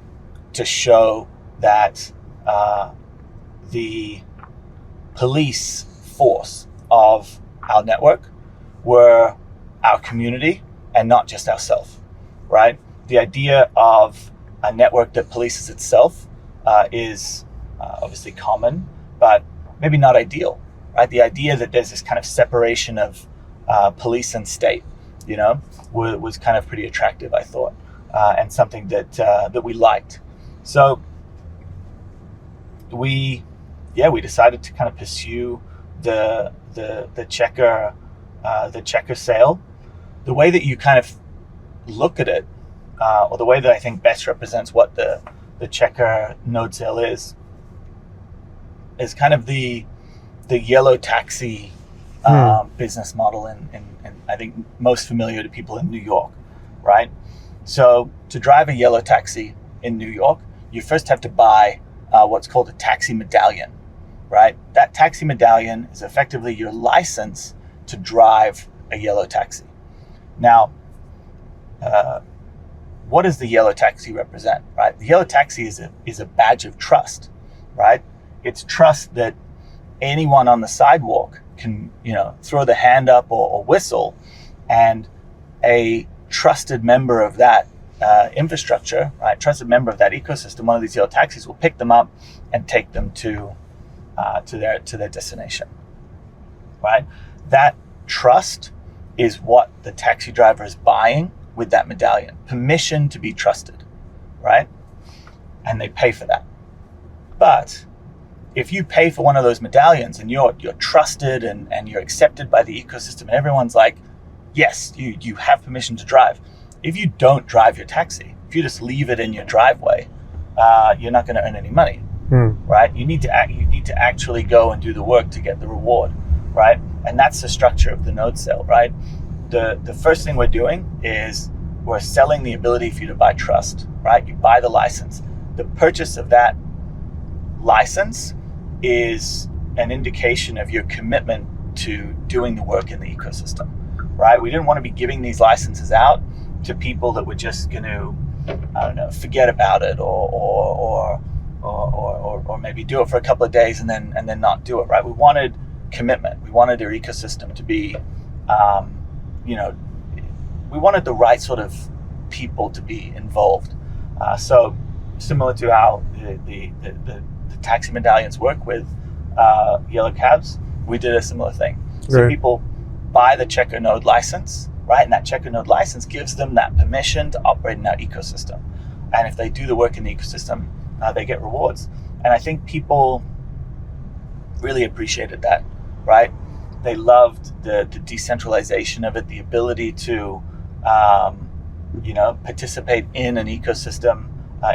to show that the police force of our network were our community and not just ourselves, right? The idea of a network that polices itself is obviously common, but maybe not ideal, right? The idea that there's this kind of separation of police and state, was kind of pretty attractive, I thought, and something that we liked. So we decided to kind of pursue the checker the checker sale, the way that you kind of look at it, or the way that I think best represents what the checker node sale is kind of the yellow taxi business model, and I think most familiar to people in New York, right? So to drive a yellow taxi in New York, you first have to buy what's called a taxi medallion, right? That taxi medallion is effectively your license to drive a yellow taxi. Now, what does the yellow taxi represent, right? The yellow taxi is a badge of trust, right? It's trust that anyone on the sidewalk can, throw the hand up or whistle, and a trusted member of that infrastructure, right? Trusted member of that ecosystem, one of these yellow taxis will pick them up and take them to their destination, right? That trust is what the taxi driver is buying with that medallion, permission to be trusted, right? And they pay for that. But if you pay for one of those medallions and you're trusted and you're accepted by the ecosystem, and everyone's like, yes, you have permission to drive. If you don't drive your taxi, if you just leave it in your driveway, you're not going to earn any money, right? You need to actually go and do the work to get the reward, right? And that's the structure of the node sale, right? The first thing we're doing is we're selling the ability for you to buy trust, right? You buy the license. The purchase of that license is an indication of your commitment to doing the work in the ecosystem, right? We didn't want to be giving these licenses out to people that were just going to, forget about it or maybe do it for a couple of days and then not do it, right? We wanted commitment. We wanted our ecosystem to be, we wanted the right sort of people to be involved. So similar to how the taxi medallions work with yellow cabs, we did a similar thing. So Right. people buy the checker node license, right? And that checker node license gives them that permission to operate in our ecosystem. And if they do the work in the ecosystem, they get rewards. And I think people really appreciated that, right? They loved the decentralization of it, the ability to, participate in an ecosystem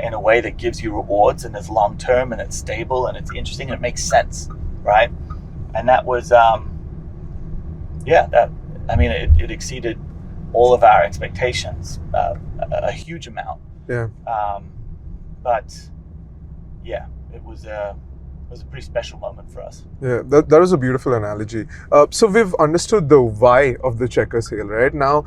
in a way that gives you rewards and is long-term and it's stable and it's interesting and it makes sense, right? And that was, it exceeded all of our expectations, a huge amount. Yeah. It was a pretty special moment for us. Yeah, that was a beautiful analogy. So we've understood the why of the checker sale, right? Now,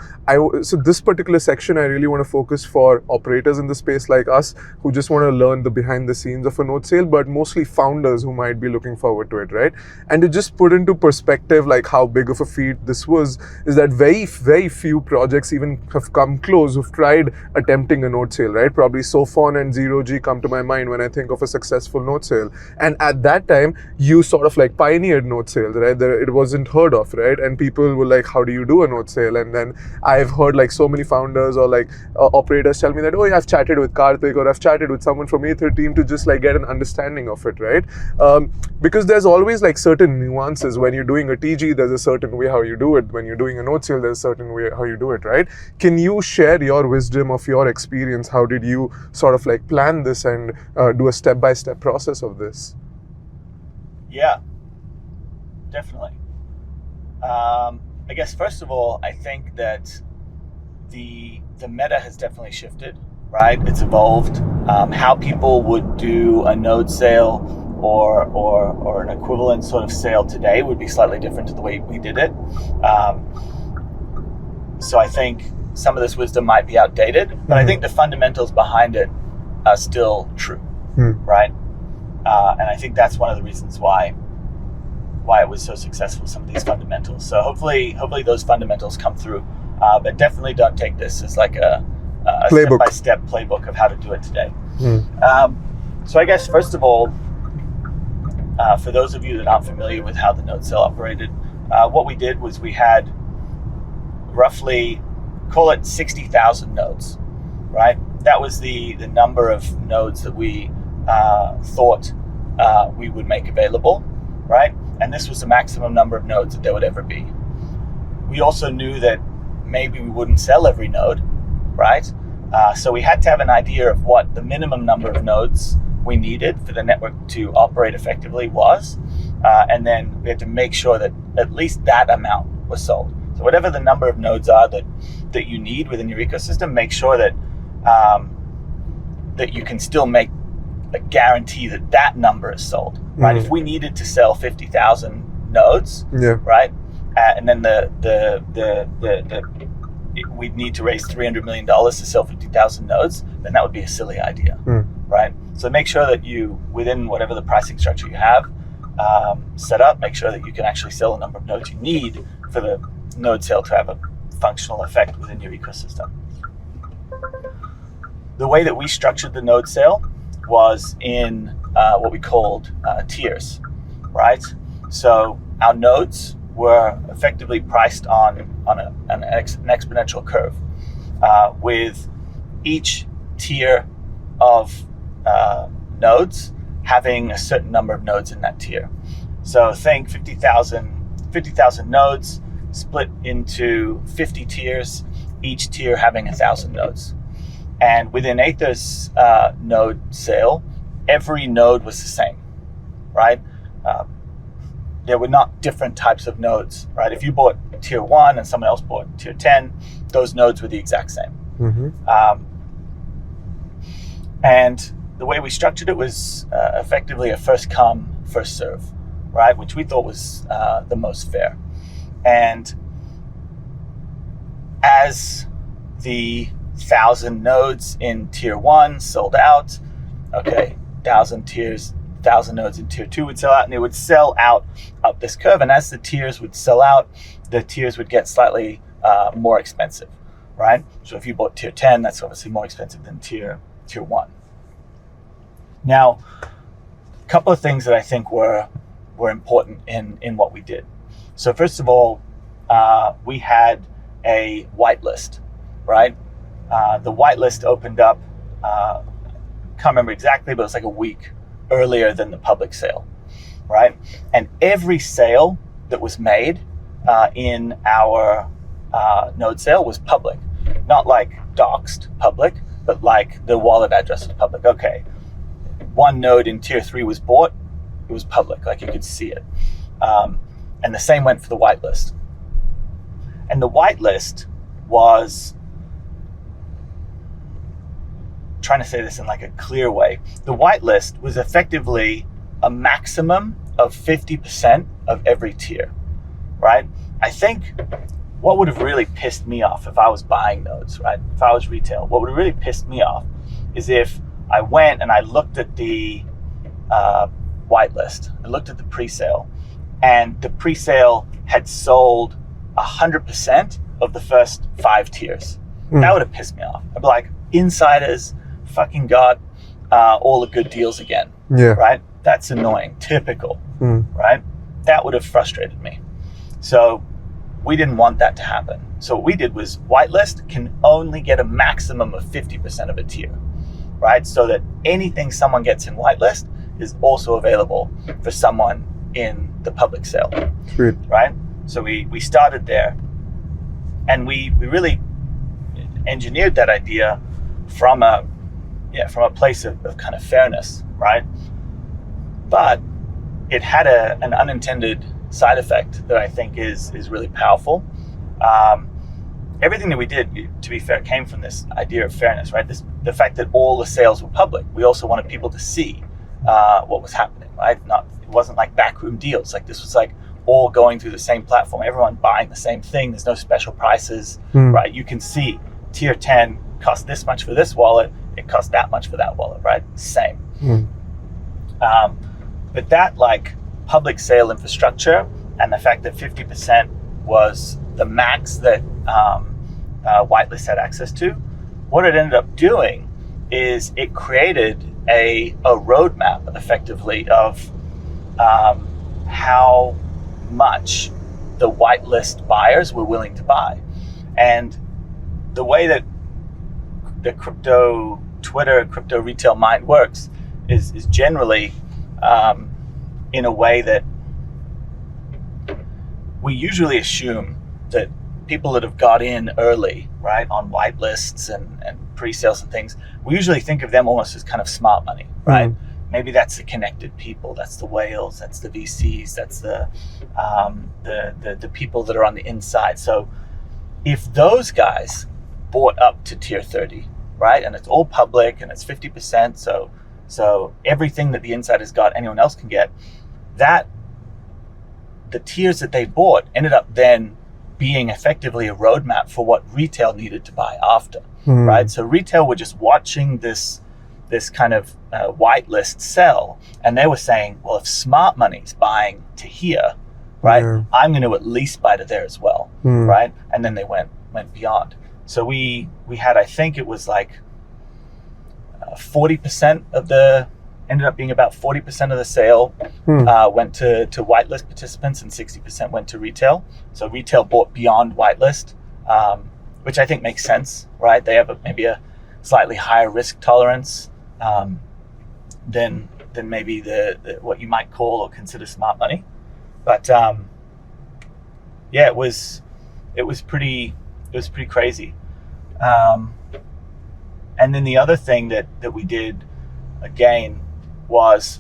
so this particular section, I really want to focus for operators in the space like us who just want to learn the behind the scenes of a node sale, but mostly founders who might be looking forward to it, right? And to just put into perspective, like how big of a feat this was, is that very, very few projects even have come close who've tried attempting a node sale, right? Probably Sophon and Zero G come to my mind when I think of a successful node sale. And at that time, you sort of like pioneered node sales, right? It wasn't heard of, right? And people were like, how do you do a node sale? And then I've heard like so many founders or like operators tell me that, oh yeah, I've chatted with Karthik or I've chatted with someone from Aethir team to just like get an understanding of it, right? Because there's always like certain nuances. When you're doing a TG, there's a certain way how you do it. When you're doing a node sale, there's a certain way how you do it, right? Can you share your wisdom of your experience? How did you sort of like plan this and do a step-by-step process of this? Yeah, definitely. I guess first of all, I think that the meta has definitely shifted, right? It's evolved. How people would do a node sale or an equivalent sort of sale today would be slightly different to the way we did it. So I think some of this wisdom might be outdated, but I think the fundamentals behind it are still true, right? And I think that's one of the reasons why it was so successful, some of these fundamentals. So hopefully those fundamentals come through. But definitely don't take this as like a step-by-step playbook of how to do it today. So I guess first of all, for those of you that aren't familiar with how the node cell operated, what we did was we had roughly, call it 60,000 nodes, right? That was the number of nodes that we thought we would make available, right? And this was the maximum number of nodes that there would ever be. we also knew that maybe we wouldn't sell every node, right? So we had to have an idea of what the minimum number of nodes we needed for the network to operate effectively was. And then we had to make sure that at least that amount was sold. So whatever the number of nodes are that you need within your ecosystem, make sure that that you can still make a guarantee that that number is sold, right? If we needed to sell 50,000 nodes, right, and then we'd need to raise $300 million to sell 50,000 nodes, then that would be a silly idea, right? So make sure that you, within whatever the pricing structure you have set up, make sure that you can actually sell the number of nodes you need for the node sale to have a functional effect within your ecosystem. The way that we structured the node sale was in what we called tiers, right? So our nodes were effectively priced on an exponential curve, with each tier of nodes having a certain number of nodes in that tier. So think 50,000 nodes split into 50 tiers, each tier having 1,000 nodes. And within Aethir's node sale, every node was the same, right? There were not different types of nodes, right? If you bought tier 1 and someone else bought tier 10, those nodes were the exact same. And the way we structured it was effectively a first come, first serve, right? Which we thought was the most fair. And as the 1,000 nodes in tier 1 sold out, 1,000 nodes in tier 2 would sell out, and it would sell out up this curve. And as the tiers would sell out, the tiers would get slightly more expensive, right? So if you bought tier 10, that's obviously more expensive than tier 1. Now, a couple of things that I think were important in what we did. So first of all, we had a whitelist, right? The whitelist opened up, can't remember exactly, but it was like a week earlier than the public sale, right? And every sale that was made in our node sale was public. Not like doxed public, but like the wallet address was public. Okay, one node in tier 3 was bought, it was public, like you could see it. And the same went for the whitelist. And the whitelist was, trying to say this in like a clear way, the whitelist was effectively a maximum of 50% of every tier, right? I think what would have really pissed me off if I was buying nodes, right? If I was retail, what would have really pissed me off is if I went and I looked at the whitelist, I looked at the pre-sale, and the pre-sale had sold 100% of the first 5 tiers. That would have pissed me off. I'd be like, insiders fucking got all the good deals again, right? That's annoying, typical, right? That would have frustrated me. So we didn't want that to happen. So what we did was whitelist can only get a maximum of 50% of a tier, right? So that anything someone gets in whitelist is also available for someone in the public sale. Sweet. Right? So we started there, and we really engineered that idea from a place of kind of fairness, right? But it had an unintended side effect that I think is really powerful. Everything that we did, to be fair, came from this idea of fairness, right? The fact that all the sales were public. We also wanted people to see what was happening, right? It wasn't like backroom deals. Like, this was like all going through the same platform, everyone buying the same thing. There's no special prices, right? You can see tier 10 cost this much for this wallet, it costs that much for that wallet, right? Same. But that like public sale infrastructure and the fact that 50% was the max that whitelist had access to, what it ended up doing is it created a roadmap effectively of how much the whitelist buyers were willing to buy. And the way that the crypto Twitter, crypto retail mind works is generally in a way that we usually assume that people that have got in early, right, on white lists and pre-sales and things, we usually think of them almost as kind of smart money, right? Maybe that's the connected people, that's the whales, that's the VCs, that's the people that are on the inside. So if those guys bought up to tier 30, right, and it's all public and it's 50%, so everything that the insiders got, anyone else can get, that the tiers that they bought ended up then being effectively a roadmap for what retail needed to buy after, right? So retail were just watching this kind of whitelist sell, and they were saying, well, if smart money's buying to here, right, I'm going to at least buy to there as well, right? And then they went beyond. So we had, I think it was like 40% of the, ended up being about 40% of the sale went to whitelist participants and 60% went to retail. So retail bought beyond whitelist, which I think makes sense, right? They have maybe a slightly higher risk tolerance than maybe the what you might call or consider smart money. But yeah, it was pretty crazy. And then the other thing that we did again was,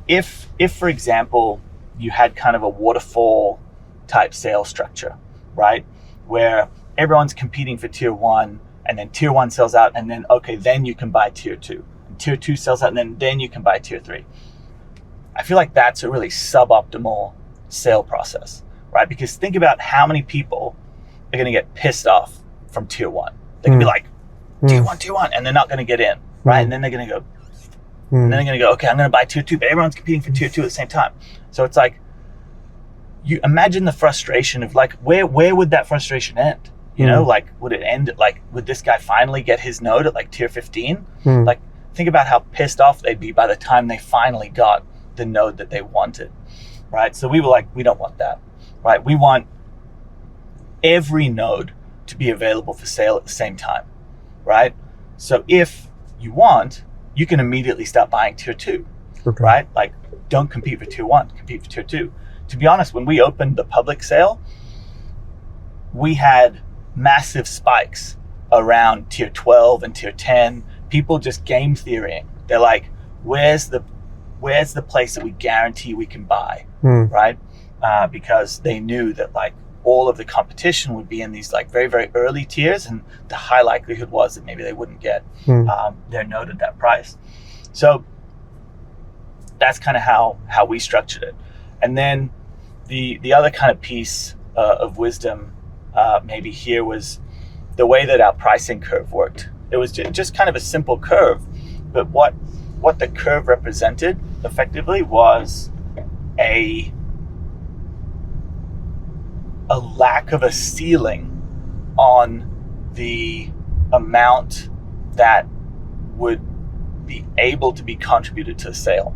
if for example you had kind of a waterfall type sales structure, right, where everyone's competing for tier 1, and then tier 1 sells out, and then then you can buy tier 2, and tier 2 sells out, and then you can buy tier 3. I feel like that's a really suboptimal sale process, right? Because think about how many people are going to get pissed off from tier 1. They can be like, tier 1, and they're not going to get in, right? And then they're going to go, and then they're going to go, okay, I'm going to buy tier 2, but everyone's competing for tier 2 at the same time. So it's like, you imagine the frustration of like, where would that frustration end? You know, like, would it end at like, would this guy finally get his node at like tier 15? Like, think about how pissed off they'd be by the time they finally got the node that they wanted, right? So we were like, we don't want that, right? We want every node to be available for sale at the same time, right? So if you want, you can immediately start buying tier 2, right? Like, don't compete for tier 1, compete for tier 2. To be honest, when we opened the public sale, we had massive spikes around tier 12 and tier 10. People just game theorying. They're like, where's the place that we guarantee we can buy, right? Because they knew that like all of the competition would be in these like very, very early tiers, and the high likelihood was that maybe they wouldn't get their node at that price. So that's kind of how we structured it. And then the other kind of piece of wisdom maybe here was the way that our pricing curve worked. It was just kind of a simple curve, but what the curve represented effectively was a lack of a ceiling on the amount that would be able to be contributed to the sale,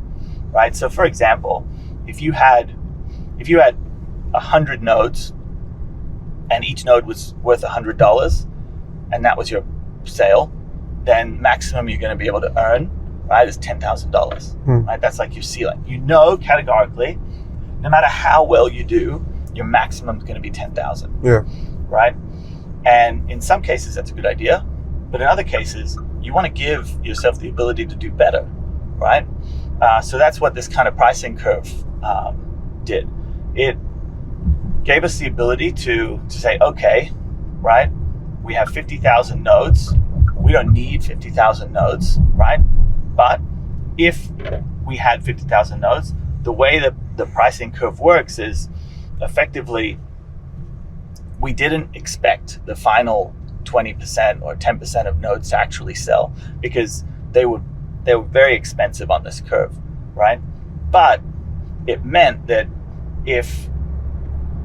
right? So for example, if you had 100 nodes and each node was worth $100 and that was your sale, then maximum you're going to be able to earn, right, is $10,000, right? That's like your ceiling. You know, categorically, no matter how well you do, your maximum is going to be 10,000. Yeah. Right? And in some cases, that's a good idea. But in other cases, you want to give yourself the ability to do better, right? So that's what this kind of pricing curve did. It gave us the ability to say, okay, right, we have 50,000 nodes. We don't need 50,000 nodes, right? But if we had 50,000 nodes, the way that the pricing curve works is effectively we didn't expect the final 20% or 10% of nodes to actually sell because they were very expensive on this curve, right? But it meant that if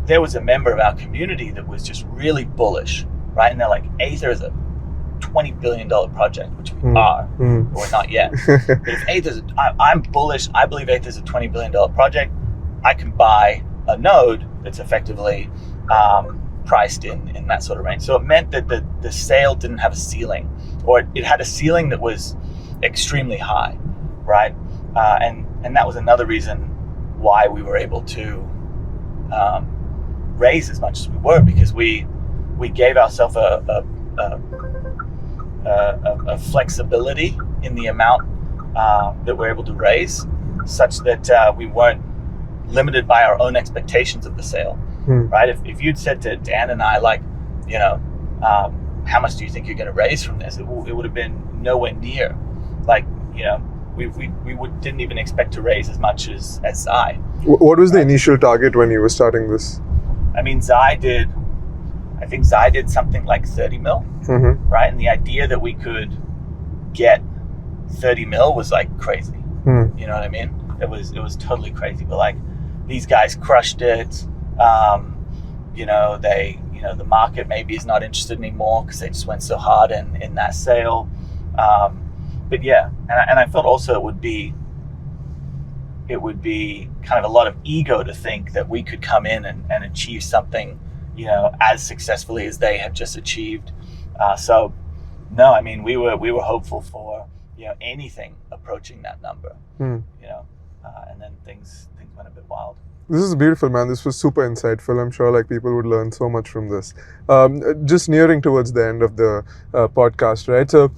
there was a member of our community that was just really bullish, right? And they're like, Aethir is a $20 billion project, which we are, but we're not yet. But if Aethir's, I'm bullish, I believe Aethir's a $20 billion project, I can buy a node that's effectively priced in that sort of range. So it meant that the sale didn't have a ceiling, or it had a ceiling that was extremely high, right? And that was another reason why we were able to raise as much as we were, because we gave ourselves a flexibility in the amount that we're able to raise, such that we weren't limited by our own expectations of the sale. Right? If you'd said to Dan and I, like, how much do you think you're going to raise from this? It would have been nowhere near, like, we didn't even expect to raise as much as Zai. What was the initial target when you were starting this? I mean, I think Zai did something like 30 mil, right? And the idea that we could get 30 mil was like crazy. You know what I mean? It was totally crazy. But like, these guys crushed it. The market maybe is not interested anymore because they just went so hard in that sale. But yeah, and I felt also it would be kind of a lot of ego to think that we could come in and achieve something, as successfully as they have just achieved. So no, I mean, we were hopeful for, anything approaching that number, and then things went a bit wild. This is beautiful, man. This was super insightful. I'm sure like people would learn so much from this. Just nearing towards the end of the podcast, right? So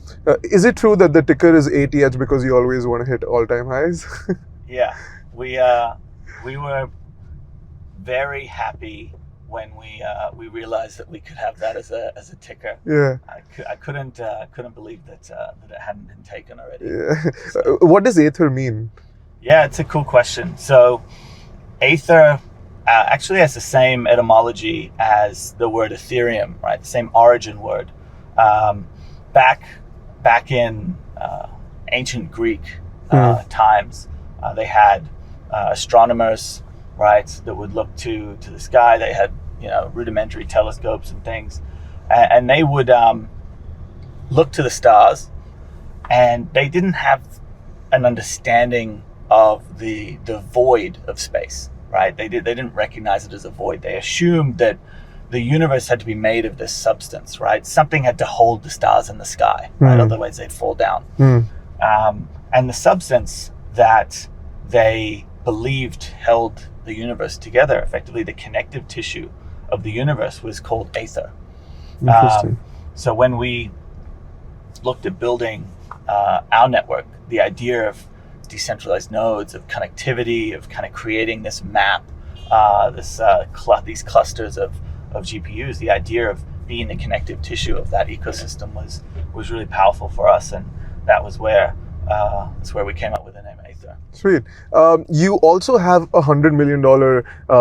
is it true that the ticker is ATH because you always want to hit all-time highs? Yeah, we were very happy when we realized that we could have that as a ticker. Yeah, I couldn't believe that it hadn't been taken already. Yeah. So, what does Aethir mean? Yeah, it's a cool question. So Aethir actually has the same etymology as the word Ethereum, right? The same origin word. Back in ancient Greek times, they had astronomers, right, that would look to the sky. They had rudimentary telescopes and things, and they would look to the stars, and they didn't have an understanding of the void of space, right? They didn't recognize it as a void. They assumed that the universe had to be made of this substance, right? Something had to hold the stars in the sky, right? Otherwise they'd fall down. And the substance that they believed held the universe together, effectively the connective tissue of the universe, was called Aethir. Interesting. So when we looked at building our network, the idea of decentralized nodes, of connectivity, of kind of creating this map, these clusters of GPUs, the idea of being the connective tissue of that ecosystem was really powerful for us, and that was where we came up with the name Aethir. Sweet. You also have a $100 million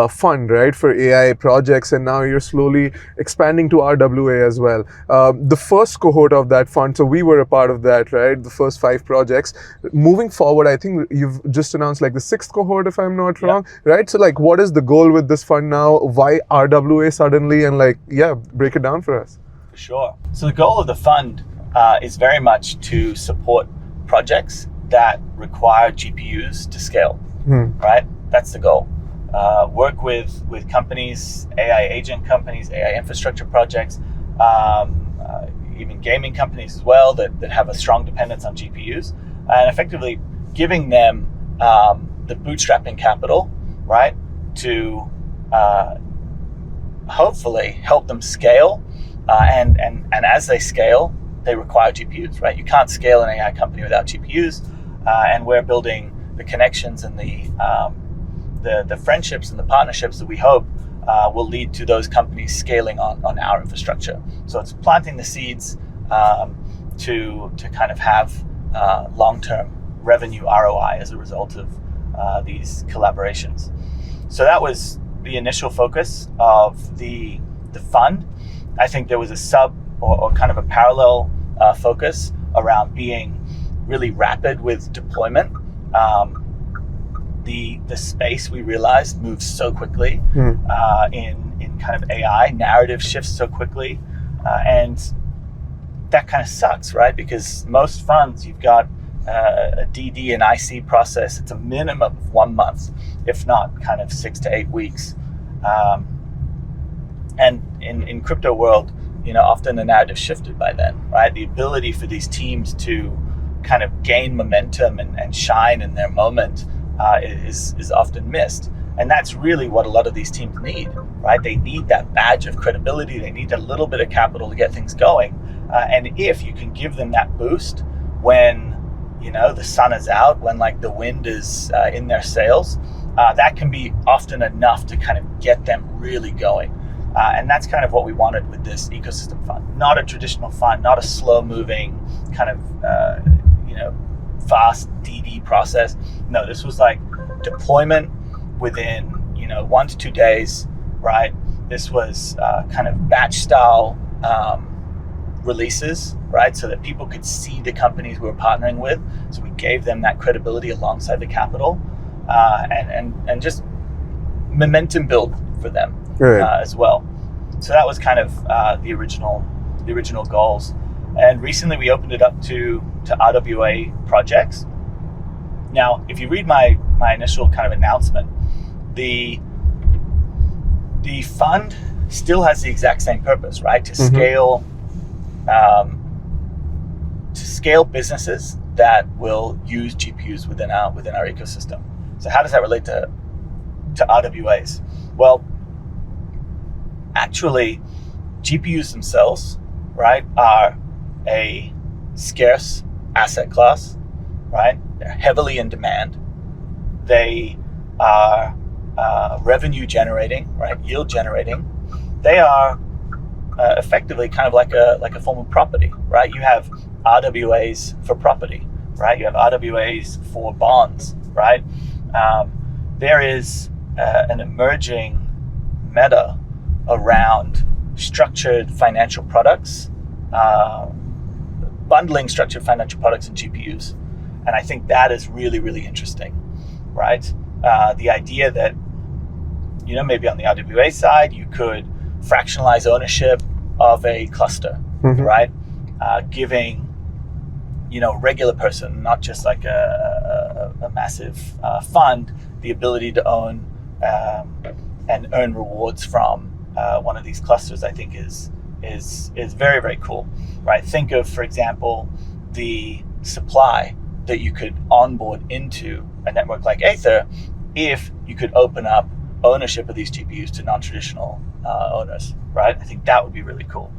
fund, right, for AI projects, and now you're slowly expanding to RWA as well. The first cohort of that fund, so we were a part of that, right, the first 5 projects. Moving forward, I think you've just announced like the 6th cohort, if I'm not wrong, right? So like, what is the goal with this fund now? Why RWA suddenly? And like, break it down for us. For sure. So the goal of the fund is very much to support projects that require GPUs to scale, right? That's the goal. Work with companies, AI agent companies, AI infrastructure projects, even gaming companies as well that have a strong dependence on GPUs, and effectively giving them the bootstrapping capital, right, to hopefully help them scale, and as they scale, they require GPUs, right? You can't scale an AI company without GPUs, and we're building the connections and the friendships and the partnerships that we hope will lead to those companies scaling on our infrastructure. So it's planting the seeds to kind of have long-term revenue ROI as a result of these collaborations. So that was the initial focus of the fund. I think there was a sub or kind of a parallel focus around being really rapid with deployment. The space, we realized, moves so quickly in kind of AI. Narrative shifts so quickly, and that kind of sucks, right? Because most funds, you've got a DD and IC process. It's a minimum of 1 month, if not kind of 6 to 8 weeks. And in crypto world, often the narrative shifted by then, right? The ability for these teams to kind of gain momentum and shine in their moment is often missed. And that's really what a lot of these teams need, right? They need that badge of credibility. They need a little bit of capital to get things going. And if you can give them that boost when, the sun is out, when like the wind is in their sails, that can be often enough to kind of get them really going. And that's kind of what we wanted with this ecosystem fund. Not a traditional fund, not a slow moving kind of, fast DD process. No, this was like deployment within, 1 to 2 days, right? This was kind of batch style releases, right? So that people could see the companies we were partnering with. So we gave them that credibility alongside the capital, and just momentum build for them, right, as well. So that was kind of the original goals. And recently we opened it up to RWA projects. Now, if you read my initial kind of announcement, the fund still has the exact same purpose, right? To scale businesses that will use GPUs within our ecosystem. So how does that relate to RWAs? Well, actually, GPUs themselves, right, are a scarce asset class, right? They're heavily in demand. They are revenue generating, right? Yield generating. They are effectively kind of like a form of property, right? You have RWAs for property, right? You have RWAs for bonds, right? There is an emerging meta around structured financial products, bundling structured financial products and GPUs. And I think that is really, really interesting, right? The idea that, maybe on the RWA side, you could fractionalize ownership of a cluster, right? Giving, regular person, not just like a massive fund, the ability to own and earn rewards from one of these clusters, I think is very, very cool, right? Think of, for example, the supply that you could onboard into a network like Aethir if you could open up ownership of these GPUs to non-traditional owners, right? I think that would be really cool.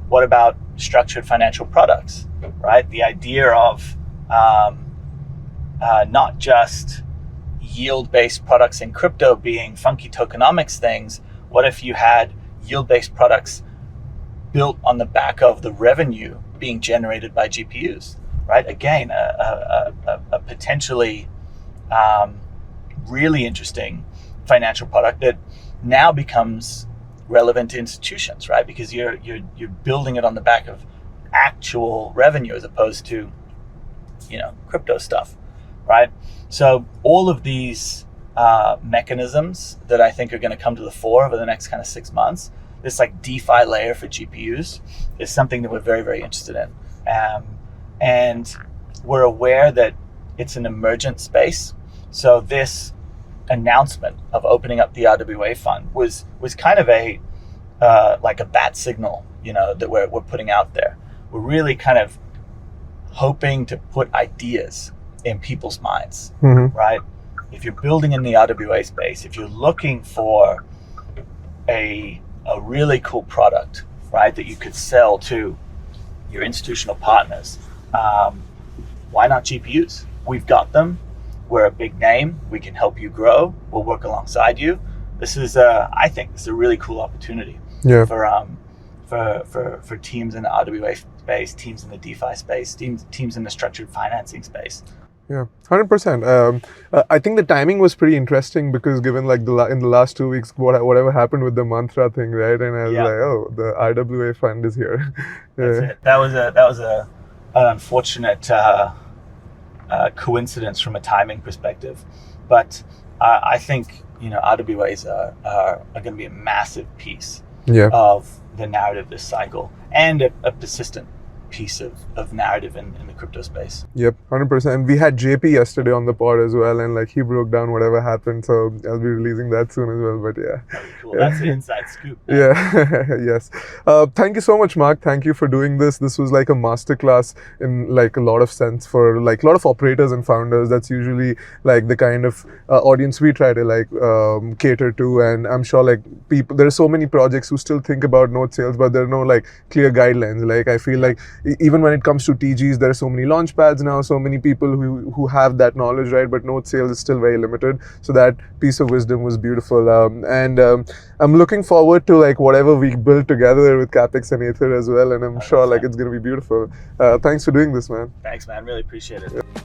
What about structured financial products, right? The idea of not just yield-based products in crypto being funky tokenomics things. What if you had yield-based products built on the back of the revenue being generated by GPUs, right? Again, a potentially really interesting financial product that now becomes relevant to institutions, right? Because you're building it on the back of actual revenue as opposed to, crypto stuff, right? So all of these mechanisms that I think are going to come to the fore over the next kind of 6 months, this like DeFi layer for GPUs is something that we're very, very interested in. And we're aware that it's an emergent space. So this announcement of opening up the RWA fund was kind of a like a bat signal, that we're putting out there. We're really kind of hoping to put ideas in people's minds, right? If you're building in the RWA space, if you're looking for a really cool product, right, that you could sell to your institutional partners, why not GPUs? We've got them. We're a big name. We can help you grow. We'll work alongside you. This is, I think, this is a really cool opportunity for teams in the RWA space, teams in the DeFi space, teams in the structured financing space. Yeah, 100%. I think the timing was pretty interesting because given like in the last 2 weeks, whatever happened with the mantra thing, right? And I was like, oh, the RWA fund is here. That's it. That was an unfortunate coincidence from a timing perspective, but I think RWAs are going to be a massive piece of the narrative this cycle, and a persistent piece of narrative in the crypto space. Yep, 100%. We had JP yesterday on the pod as well, and like he broke down whatever happened. So I'll be releasing that soon as well. But yeah. Very cool. That's the inside scoop. Man. Yeah. Yes. Thank you so much, Mark. Thank you for doing this. This was like a masterclass in like a lot of sense for like a lot of operators and founders. That's usually like the kind of audience we try to like cater to. And I'm sure like people, there are so many projects who still think about node sales, but there are no like clear guidelines. Like I feel like even when it comes to TGs, there are so many launch pads now, so many people who have that knowledge, right? But node sales is still very limited. So that piece of wisdom was beautiful. I'm looking forward to like whatever we build together with Capex and Aethir as well. And I'm sure like it's going to be beautiful. Thanks for doing this, man. Thanks, man. Really appreciate it.